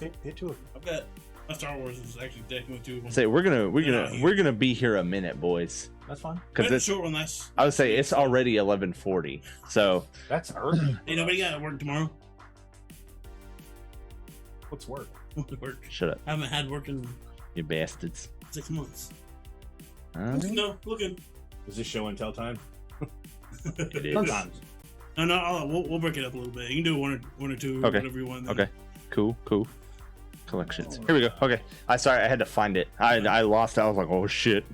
Hit 2 of them. I've got my Star Wars is actually technically 2 of them. Say we're gonna be here a minute, boys. That's fine. Because it's a short one. That's. I would say it's already 11:40. So that's early. Hey, nobody got to work tomorrow. What's work? Work. Shut up. I haven't had work in You bastards. 6 months. No, looking. Is this show and tell time? It is. Sometimes. No, we'll break it up a little bit. You can do one or two, Okay. whatever you want. Then. Okay. Cool. Collections. Here we go. Okay. I had to find it. I lost it. I was like, oh shit.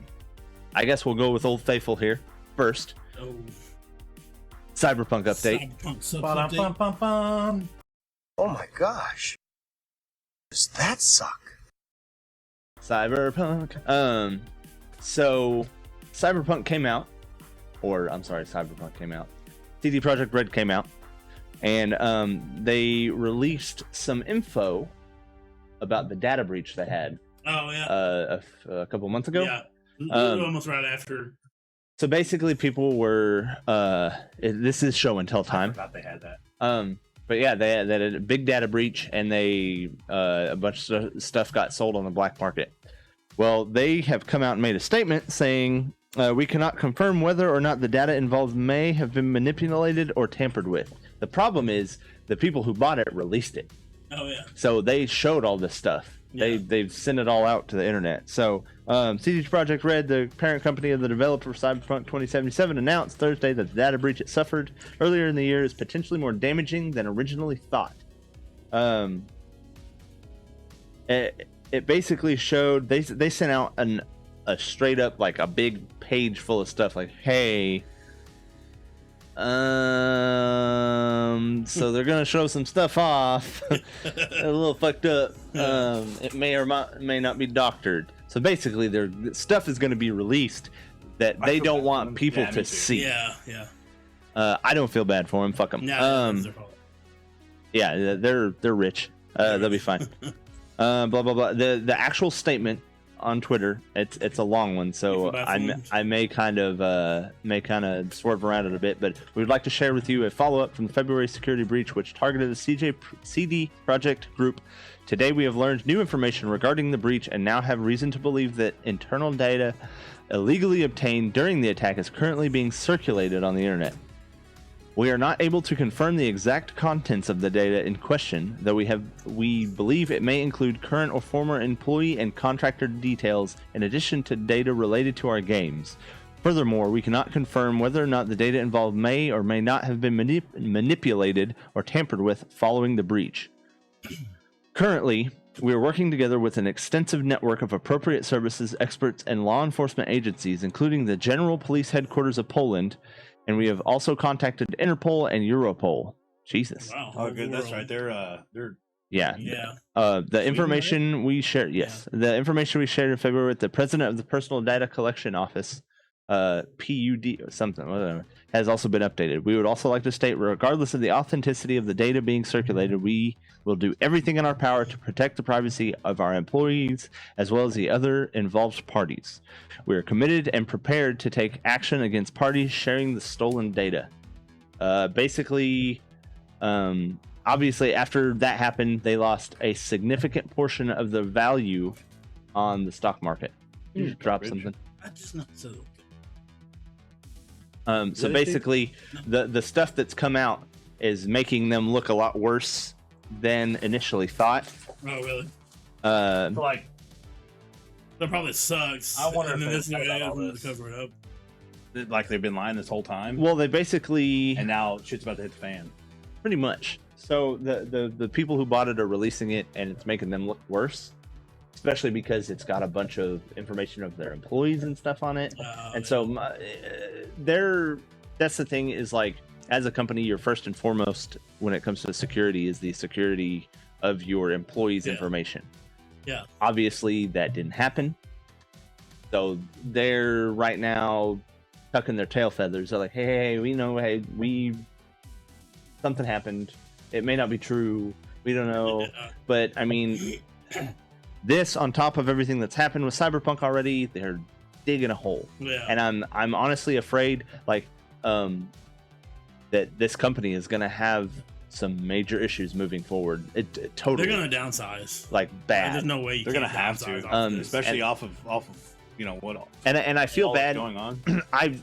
I guess we'll go with Old Faithful here first. Oh. Cyberpunk update. Cyberpunk subs update. Oh my gosh. Does that suck? Cyberpunk. So Cyberpunk came out, Cyberpunk came out. CD Projekt Red came out, and they released some info about the data breach they had. Oh yeah. A couple months ago. Yeah. Almost right after. So basically, people were. This is show and tell time. I forgot they had that. But yeah, they had a big data breach, and a bunch of stuff got sold on the black market. Well, they have come out and made a statement saying, we cannot confirm whether or not the data involved may have been manipulated or tampered with. The problem is the people who bought it released it. Oh yeah. So they showed all this stuff. Yeah. They've sent it all out to the internet. So CD Projekt Red, the parent company of the developer of Cyberpunk 2077, announced Thursday that the data breach it suffered earlier in the year is potentially more damaging than originally thought. It basically showed they sent out a straight up like a big page full of stuff like, hey, so they're gonna show some stuff off. A little fucked up. It may or may not be doctored. So basically, their stuff is going to be released that they don't want people to see. Yeah. I don't feel bad for them. Fuck them. Yeah, they're rich. They'll be fine. Blah blah blah. The actual statement on Twitter, it's a long one, so I may kind of swerve around it a bit, but we would like to share with you a follow-up from the February security breach which targeted the CD Projekt Group. Today we have learned new information regarding the breach and now have reason to believe that internal data illegally obtained during the attack is currently being circulated on the internet. We are not able to confirm the exact contents of the data in question, though we believe it may include current or former employee and contractor details in addition to data related to our games. Furthermore, we cannot confirm whether or not the data involved may or may not have been manipulated or tampered with following the breach. Currently, we are working together with an extensive network of appropriate services, experts, and law enforcement agencies, including the General Police Headquarters of Poland, and we have also contacted Interpol and Europol. Jesus. Wow. Oh, good. That's right. They're Yeah. Yeah. The information we shared, the information we shared in February with the president of the Personal Data Collection Office, PUD or something, whatever, has also been updated. We would also like to state, regardless of the authenticity of the data being circulated, we will do everything in our power to protect the privacy of our employees as well as the other involved parties. We are committed and prepared to take action against parties sharing the stolen data. Basically, obviously, after that happened, they lost a significant portion of the value on the stock market. You just drop something. I just not so. So basically, the stuff that's come out is making them look a lot worse than initially thought. Oh, really? like, That probably sucks. I wonder and if then it's this guy about all has this. to cover it up. like they've been lying this whole time, Well, they basically and now shit's about to hit the fan. pretty much. So the people who bought it are releasing it, and it's making them look worse, especially because it's got a bunch of information of their employees and stuff on it. And so that's the thing is, like, as a company, your first and foremost when it comes to security is the security of your employees' information. Yeah. Obviously, that didn't happen. So they're right now tucking their tail feathers. They're like, hey, we know, something happened. It may not be true. We don't know. But I mean, this on top of everything that's happened with Cyberpunk already, they're digging a hole. Yeah. And I'm honestly afraid, like, that this company is going to have some major issues moving forward. It totally. They're going to downsize. Like, bad. There's no way They're going to have to, especially off of what. And I feel bad going on. I've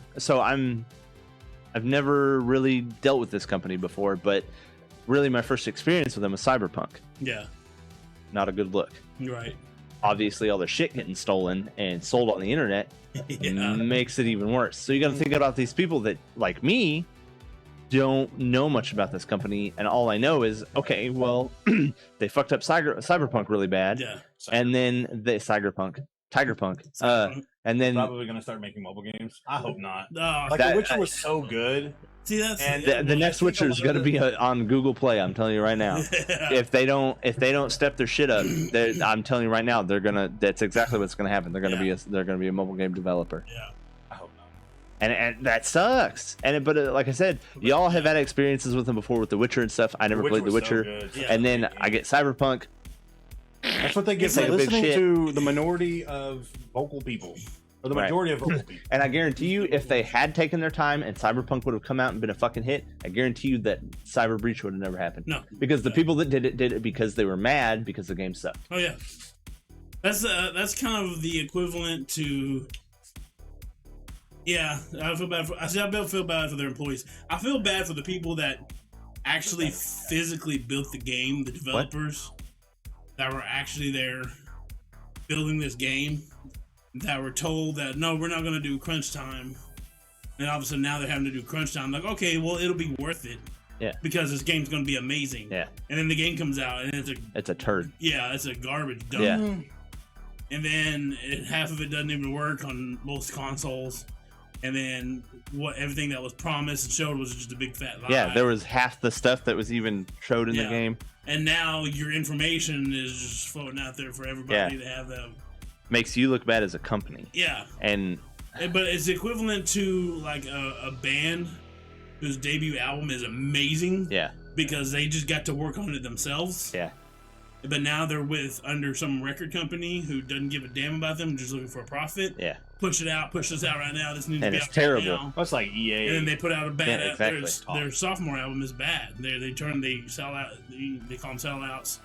never really dealt with this company before, but really my first experience with them was Cyberpunk. Yeah. Not a good look. Right. Obviously, all their shit getting stolen and sold on the internet makes it even worse. So you got to think about these people that, like me, don't know much about this company, and all I know is, okay, well, they fucked up Cyberpunk really bad, and then they Tigerpunk, and then probably going to start making mobile games. I hope not. No. Like, The Witcher was so good. See, that's and the next Witcher is going to be on Google Play. I'm telling you right now. If they don't step their shit up, I'm telling you right now, that's exactly what's going to happen. They're going to be a mobile game developer. Yeah. I hope not. And that sucks. But like I said, y'all have had experiences with them before with The Witcher and stuff. I never played The Witcher, and then I get Cyberpunk. That's what they get for listening to the minority of vocal people, or the majority of vocal people. And I guarantee you, if they had taken their time and Cyberpunk would have come out and been a fucking hit, I guarantee you that Cyber Breach would have never happened. No, because the people that did it because they were mad because the game sucked. Oh yeah, that's kind of the equivalent to. Yeah, I feel bad for their employees. I feel bad for the people that actually physically built the game, the developers that were actually there building this game, that were told that, no, we're not going to do crunch time. And all of a sudden now they're having to do crunch time. Like, okay, well, it'll be worth it. Yeah. Because this game's going to be amazing. Yeah. And then the game comes out and it's a turd. Yeah, it's a garbage dump. Yeah. And then half of it doesn't even work on most consoles. And then everything that was promised and showed was just a big fat lie. Yeah, there was half the stuff that was even showed in the game. And now your information is just floating out there for everybody to have them. Makes you look bad as a company. Yeah. But it's equivalent to like a band whose debut album is amazing. Yeah. Because they just got to work on it themselves. Yeah. But now they're under some record company who doesn't give a damn about them, just looking for a profit. Yeah. Push this out right now. This needs to be out terrible. right now. That's like EA. And then they put out a bad exactly. Their sophomore album is bad. They sell out. They call them sellouts.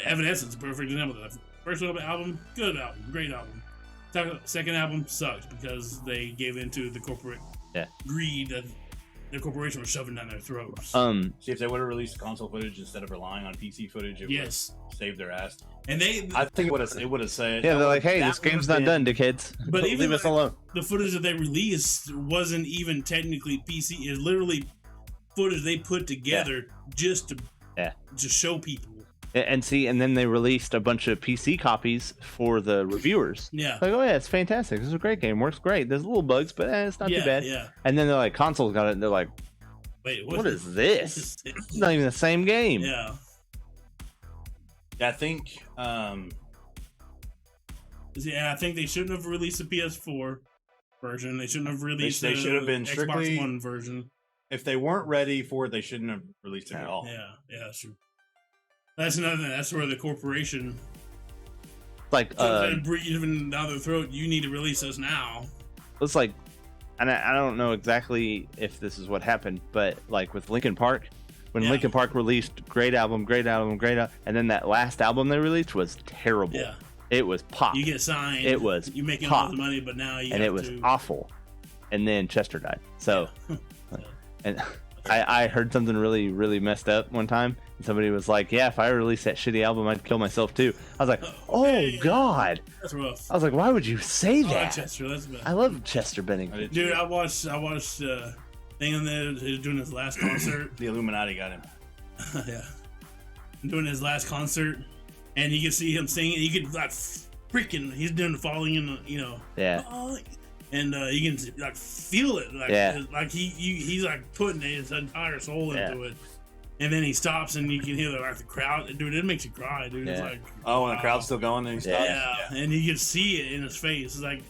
Evanescence is a perfect example of that. First album, good album, great album. Second album sucked because they gave into the corporate greed that their corporation was shoving down their throats. See, if they would have released console footage instead of relying on PC footage, it would have saved their ass. And I think it would have said, yeah, they're like, hey, this game's not done, dickheads. But even leave us alone. The footage that they released wasn't even technically PC. It's literally footage they put together just to show people. And then they released a bunch of PC copies for the reviewers. Yeah. Like, oh yeah, it's fantastic. This is a great game. Works great. There's little bugs, but it's not too bad. Yeah. And then they're like, consoles got it, and they're like, wait, what is this? It's not even the same game. Yeah. I think. I think they shouldn't have released the PS4 version. They shouldn't have released. They should have been Xbox strictly One version. If they weren't ready for it, they shouldn't have released it at all. Yeah, that's true. That's another thing. That's where the corporation, like, breathing down their throat. You need to release us now. It's like, and I don't know exactly if this is what happened, but like with Linkin Park, when Linkin Park released great album, and then that last album they released was terrible. Yeah. It was pop. You get signed. It was you making pop. all the money, but now you and it was awful. And then Chester died. So, and I heard something really, really messed up one time. And somebody was like, "Yeah, if I released that shitty album, I'd kill myself too." I was like, "Oh God!" That's rough. I was like, "Why would you say I that?" like Chester. That's bad. I love Chester Bennington. Dude, I watched thing on there. He was doing his last concert. The Illuminati got him. Yeah, doing his last concert, and you can see him singing. You could like freaking. He's doing the falling in the, you know. Yeah. And you can like feel it, like he's like putting his entire soul into it, and then he stops, and you can hear the crowd. Dude, it makes you cry, dude. It's like, when the crowd's still going, and he stops. Yeah, and you can see it in his face. It's like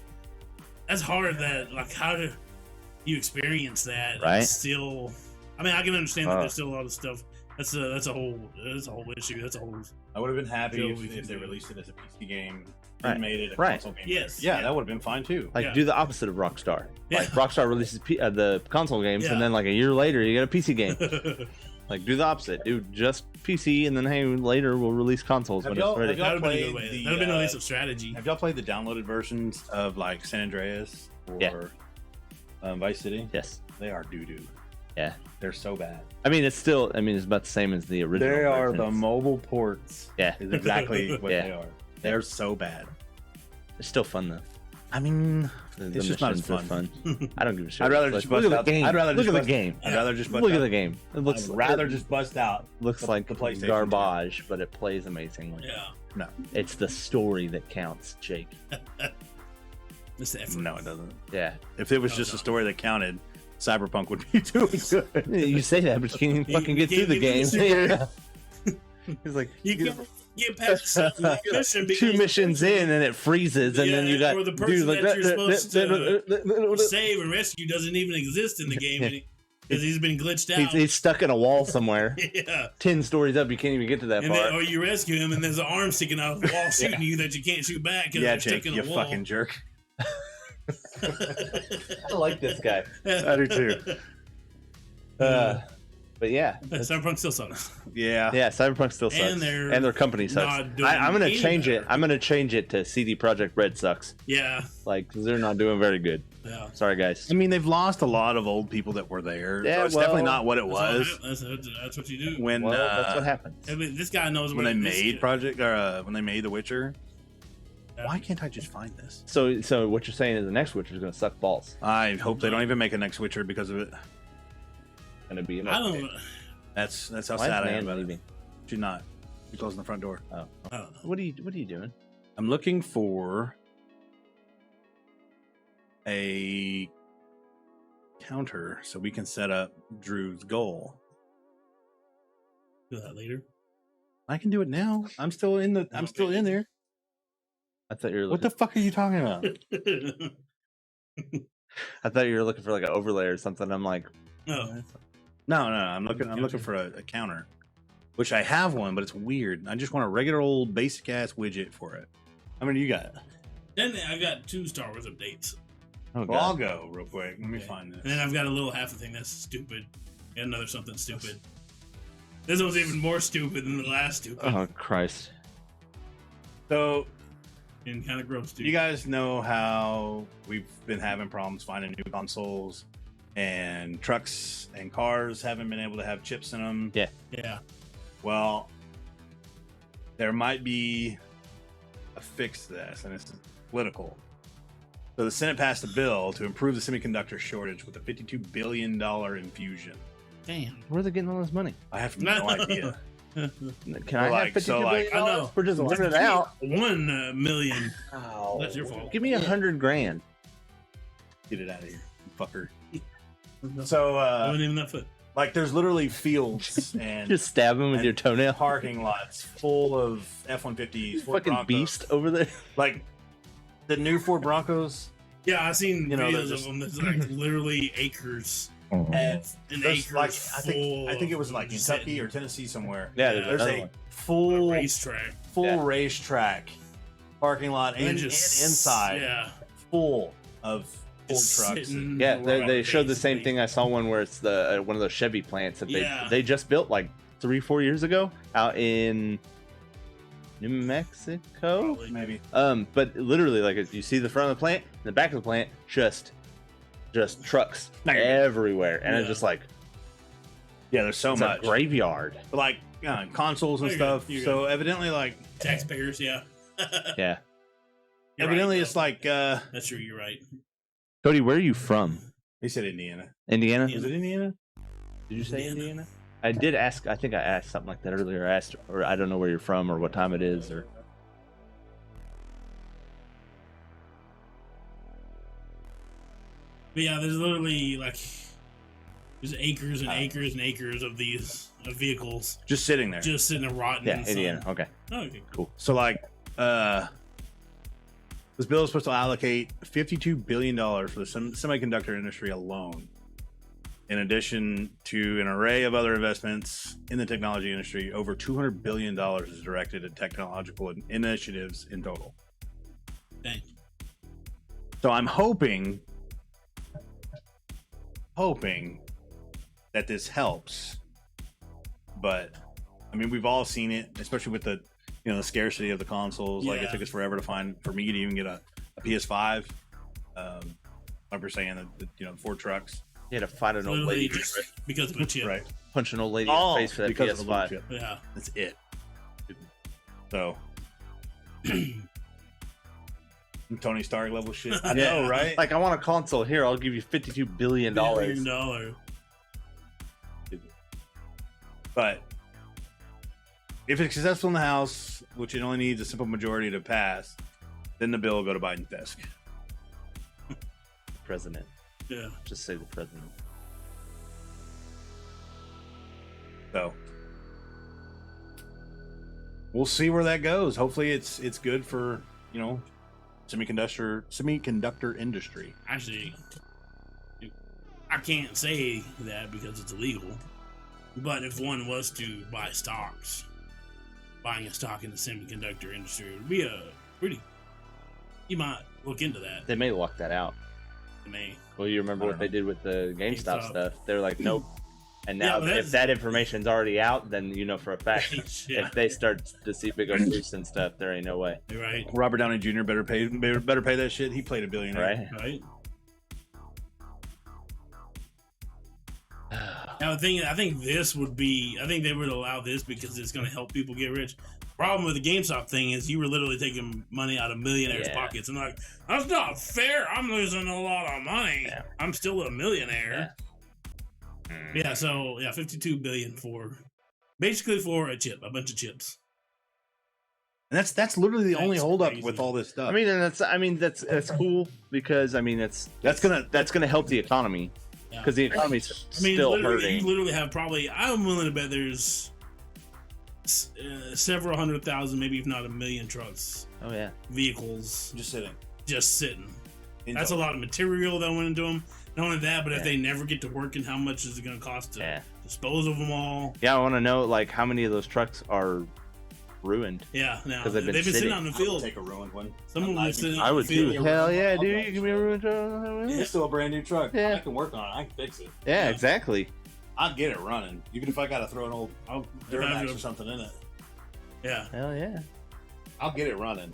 that's hard. That like how do you experience that? Right. Still, I mean, I can understand that there's still a lot of stuff. That's a whole issue. That's a whole. I would have been happy if they released it as a PC game. Right. Made it a Right. console game. Yes. Yeah, that would have been fine too. Like do the opposite of Rockstar. Yeah. Like Rockstar releases the console games, and then like a year later you get a PC game. Like do the opposite. Do just PC, and then hey, later we'll release consoles when it's ready. That would have been a good way. That would have been a nice strategy. Have y'all played the downloaded versions of like San Andreas or Vice City? Yes. They are doo doo. Yeah. They're so bad. I mean, it's about the same as the original. They are the versions. mobile ports. Yeah. Is exactly what they are. They're so bad. It's still fun though. I mean, The it's just not as missions are fun. I don't give a shit. I'd rather just look bust at out. the game. I'd rather look just at bust, the game. I'd rather just bust Look at out. the game. It looks I'd rather just bust out. looks like the PlayStation garbage, but it plays amazingly. Yeah. No, It's the story that counts, Jake. It's the effort. no, it doesn't. Yeah. If it was just a story that counted, Cyberpunk would be doing good. You say that, but you can't even fucking get through the game. He's like, You can't get past the mission because two missions in and it freezes, and then you got or the person that you're supposed to save and rescue doesn't even exist in the game because he's been glitched out. He's stuck in a wall somewhere. Yeah. 10 stories up, you can't even get to that And far. then, or you rescue him, and there's an arm sticking out of the wall shooting you that you can't shoot back because they're Jake, sticking you a wall. fucking jerk. I like this guy. I do too. But yeah, Cyberpunk still sucks. Yeah. yeah, Cyberpunk still sucks, And their company sucks. not doing I'm gonna any change it. better. I'm gonna change it to CD Projekt Red sucks. Yeah. Like, 'cause they're not doing very good. Yeah. Sorry, guys. I mean, they've lost a lot of old people that were there. Yeah, so it's well, definitely not what it was That's what you do. when Well, that's what happens. I mean, this guy knows when what they this- made Project or when they made The Witcher. Yeah. Why can't I just find this? So what you're saying is the next Witcher is gonna suck balls. I hope they don't even make a next Witcher because of it. Gonna be. I don't. That's how Why sad is I am Nan about leaving? it. She's not. She's closing the front door. Oh. I don't know. What are you doing? I'm looking for a counter so we can set up Drew's goal. Do that later. I can do it now. I'm still in the. I'm still in there. I thought you were. What the fuck are you talking about? I thought you were looking for like an overlay or something. I'm like, No. No. I'm looking for a counter, which I have one, but it's weird. I just want a regular old basic ass widget for it. How many you got? Then I've got 2 Star Wars updates. oh Well, I'll god. go real quick. Let me Okay. find this. And then I've got a little half a thing that's stupid. And another something stupid. This one's even more stupid than the last stupid. Oh Christ. So And kind of gross, dude. you guys know how we've been having problems finding new consoles, and trucks and cars haven't been able to have chips in them. Yeah. Well, there might be a fix to this, and it's political. So the Senate passed a bill to improve the semiconductor shortage with a $52 billion infusion. Damn. Where are they getting all this money? I have no idea. Can I like- have $52 so, like- billion? I know. We're just living it out. 1 million. Oh, That's your fault. Give me $100,000. Get it out of here, you fucker. So, Wasn't even that foot. like, there's literally fields and Just stab him with and your toenail. parking lots full of F-150s, Ford Fucking Broncos. beast over there. Like, the new Ford Broncos, Yeah, I've seen You know, they're videos just- of them. There's like literally acres and and there's acres. like, full I think it was of like Kentucky or Tennessee somewhere. Yeah, there's There's another a one. full racetrack. Yeah. racetrack parking lot And and, then just inside Yeah. full of Ford Just trucks. sitting Yeah, around they showed the same basically. thing. I saw one where it's the one of those Chevy plants that Yeah. they just built like 3-4 years ago out in New Mexico. Probably. Maybe. But literally, like, as you see the front of the plant, and the back of the plant, just trucks No, you're good. everywhere, and it's Yeah. just like Yeah, there's so it's much. a graveyard. But like consoles and You're good, stuff. you're So evidently, like Taxpayers, yeah. Yeah, You're evidently, right, it's though. like That's true. You're right. Cody, where are you from? he said Indiana. Indiana? Yeah. Was it Indiana? Did you say Indiana. Indiana? I did ask. I think I asked something like that earlier. I asked, or I don't know where you're from or what time it is, or. But yeah, there's literally like there's acres and acres and acres of these vehicles Just sitting there. just sitting there rotting. Yeah, in the Indiana. sun. Okay. Oh, okay, cool. So like, this bill is supposed to allocate $52 billion for the semiconductor industry alone, in addition to an array of other investments in the technology industry. Over $200 billion is directed at technological initiatives in total. Dang. So I'm hoping that this helps. But I mean, we've all seen it, especially with the the scarcity of the consoles. Like, it Yeah. took us forever for me to even get a PS5. Like we're saying, the Ford trucks, You had to fight an old Literally lady, just because of a chip. right? punch an old lady in the face for that because of the PS5. chip. Yeah. That's it. So Tony Stark level shit. I Yeah. know, right? Like, I want a console. Here, I'll give you $52 billion. $1 billion. But if it's successful in the House, which it only needs a simple majority to pass, then the bill will go to Biden's desk. President. Yeah. Just say the president. So we'll see where that goes. Hopefully it's good for, semiconductor industry. Actually, I can't say that because it's illegal. But if one was to buy stocks, buying a stock in the semiconductor industry would be a pretty. You might look into that. They may lock that out. They may. Well, you remember I what don't they did with the GameStop GameStop. stuff? They're like, nope. And now, Yeah, but if that information's already out, then you know for a fact, Yeah. if they start to see big loose and stuff, there ain't no way, You're right. Robert Downey Jr. better pay that shit. He played a billionaire. right? Right. Now the thing, I think they would allow this because it's going to help people get rich. Problem with the GameStop thing is you were literally taking money out of millionaires' Yeah. pockets, and like, that's not fair. I'm losing a lot of money. Yeah. I'm still a millionaire. Yeah. So yeah, 52 billion for basically for a chip, a bunch of chips. And that's literally the only That's holdup crazy. with all this stuff. That's cool because that's gonna help the economy Yeah. because the economy's still literally, hurting. you literally have probably. I'm willing to bet there's several 100,000, maybe if not a million trucks, Oh yeah, vehicles just sitting. just sitting. In That's a total. lot of material that went into them. Not only that, but if Yeah. they never get to work, and how much is it going to cost to yeah, dispose of them all? yeah. I want to know like how many of those trucks are ruined. Yeah, now 'Cause they've been sitting sitting. out in the I would field. take a ruined one. Some of them I are sitting I out in would the too. field. Hell yeah, dude! You give me a ruined truck. It's still a brand new truck. Yeah. I can work on it. I can fix it. Yeah, exactly. I'll get it running, even if I got to throw an old I'll, Duramax or something in it. yeah, Hell yeah. I'll get it running.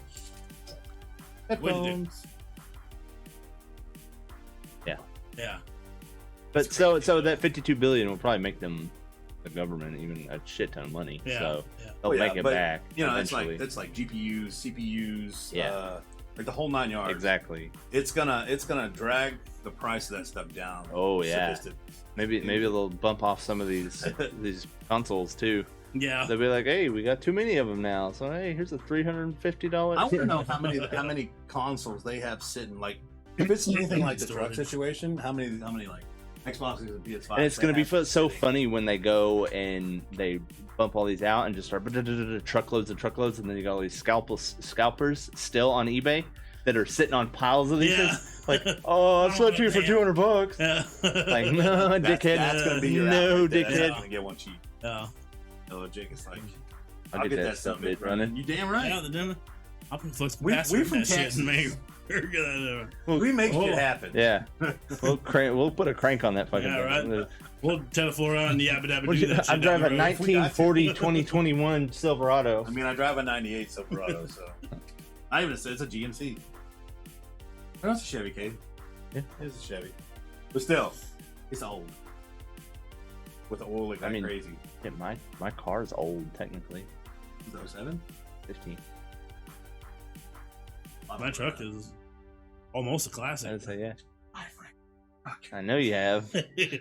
What to do? Yeah. But so that 52 billion will probably make them, the government, even a shit ton of money. Yeah. So Yeah. they'll Oh, yeah, make it but, back. It's eventually. like GPUs, CPUs, Yeah. like the whole 9 yards. Exactly. It's gonna drag the price of that stuff down. Oh yeah. Sophistic- Maybe they'll bump off some of these consoles too. Yeah. They'll be like, hey, we got too many of them now. So hey, here's a $350. I want to know how many consoles they have sitting. Like, if it's anything like the truck Storage. situation, how many like Xboxes and PS5? And it's they gonna be have so sitting? funny when they go and they bump all these out and just start truckloads and truckloads, and then you got all these scalpers still on eBay that are sitting on piles of these Yeah. things. Like, oh, I'll sell it to you for $200. Yeah. Like, no, dickhead. That's gonna be your No, outlet. That's dickhead. not gonna get one cheap. Yeah. No, Jake, it's like I'll get that stuff bit running. You damn right. Yeah, the dinner. I'll put flex We capacitor from in that shit Texas. and make we're gonna We make Oh. shit happen. Yeah, we'll put a crank on that fucking Yeah, thing. right. We'll tell the floor on the yabba dabba do that shit I drive a down the road. 1940 2021 Silverado. I mean, I drive a '98 Silverado, so I even it's a GMC. Oh, that's a Chevy, Kate. Yeah. It's a Chevy, but still, it's old. With the oil like I mean, crazy. Yeah, my car is old technically. Is that 07? 15. My truck is almost a classic. I'd say yeah. My friend. I know you have.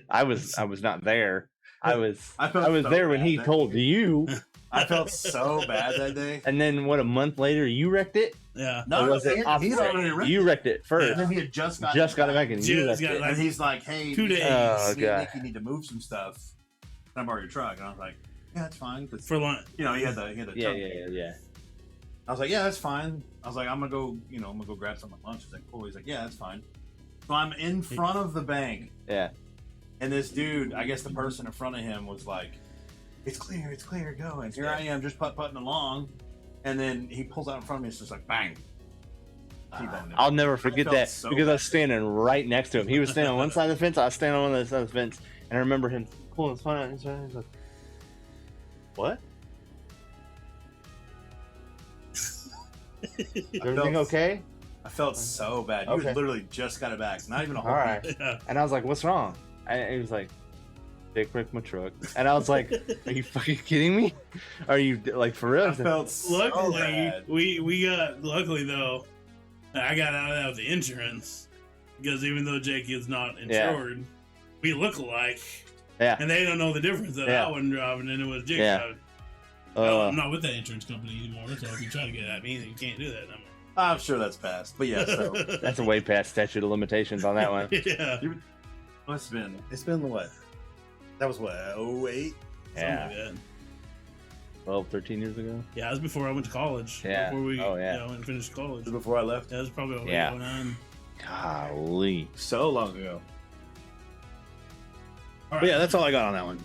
I was not there. I was felt I was so there when bad he that told day. you, I felt so bad that day. and then what? A month later, you wrecked it. Yeah. Or was it he'd opposite? already wrecked You it. wrecked it And first. then he had just got It back, and you Just wrecked got it. it like- and he's like, "Hey, 2 days. Oh, me and God. Nick, you need to move some stuff. Can I borrow your truck?" And I was like, "Yeah, that's fine." 'Cause, For lunch. you know, he had the Yeah, truck. yeah. I was like, "Yeah, that's fine." I was like, "I'm gonna go, I'm gonna go grab some at lunch." He's like, "Cool." He's like, "Yeah, that's fine." So I'm in front of the bank, Yeah. and this dude, I guess the person in front of him was like, it's clear, go. And here I am just putting along, and then he pulls out in front of me. It's just like bang. T-boned him. I'll never forget felt that so because I bad. was standing right next to him. He was standing on one side of the fence. I was standing on one of the side of the fence, and I remember him pulling his phone out. And he's like, "What? Is everything okay?" I felt so bad. He Okay. was literally just got it back. Not even a whole All right. Yeah. And I was like, "What's wrong?" And he was like, "Dick wrecked my truck." And I was like, "Are you fucking kidding me? Are you like for real?" I felt so Luckily, bad. we got luckily though, I got out of that with the insurance because even though Jake is not insured, we look alike, Yeah. and they don't know the difference that Yeah. I wasn't driving and it was Jake Yeah. driving. I'm not with that insurance company anymore, so if you try to get at me, you can't do that. I'm sure that's passed. But yeah, so That's a way past statute of limitations on that one. Yeah. it's been what? That was what, 08? Something Yeah. like that. 12, 13 years ago. Yeah, that was before I went to college. Yeah. Before we Oh, yeah. went and finished college. Before I left? That was probably Yeah. 09. Golly. So long ago. All But yeah, that's all I got on that one.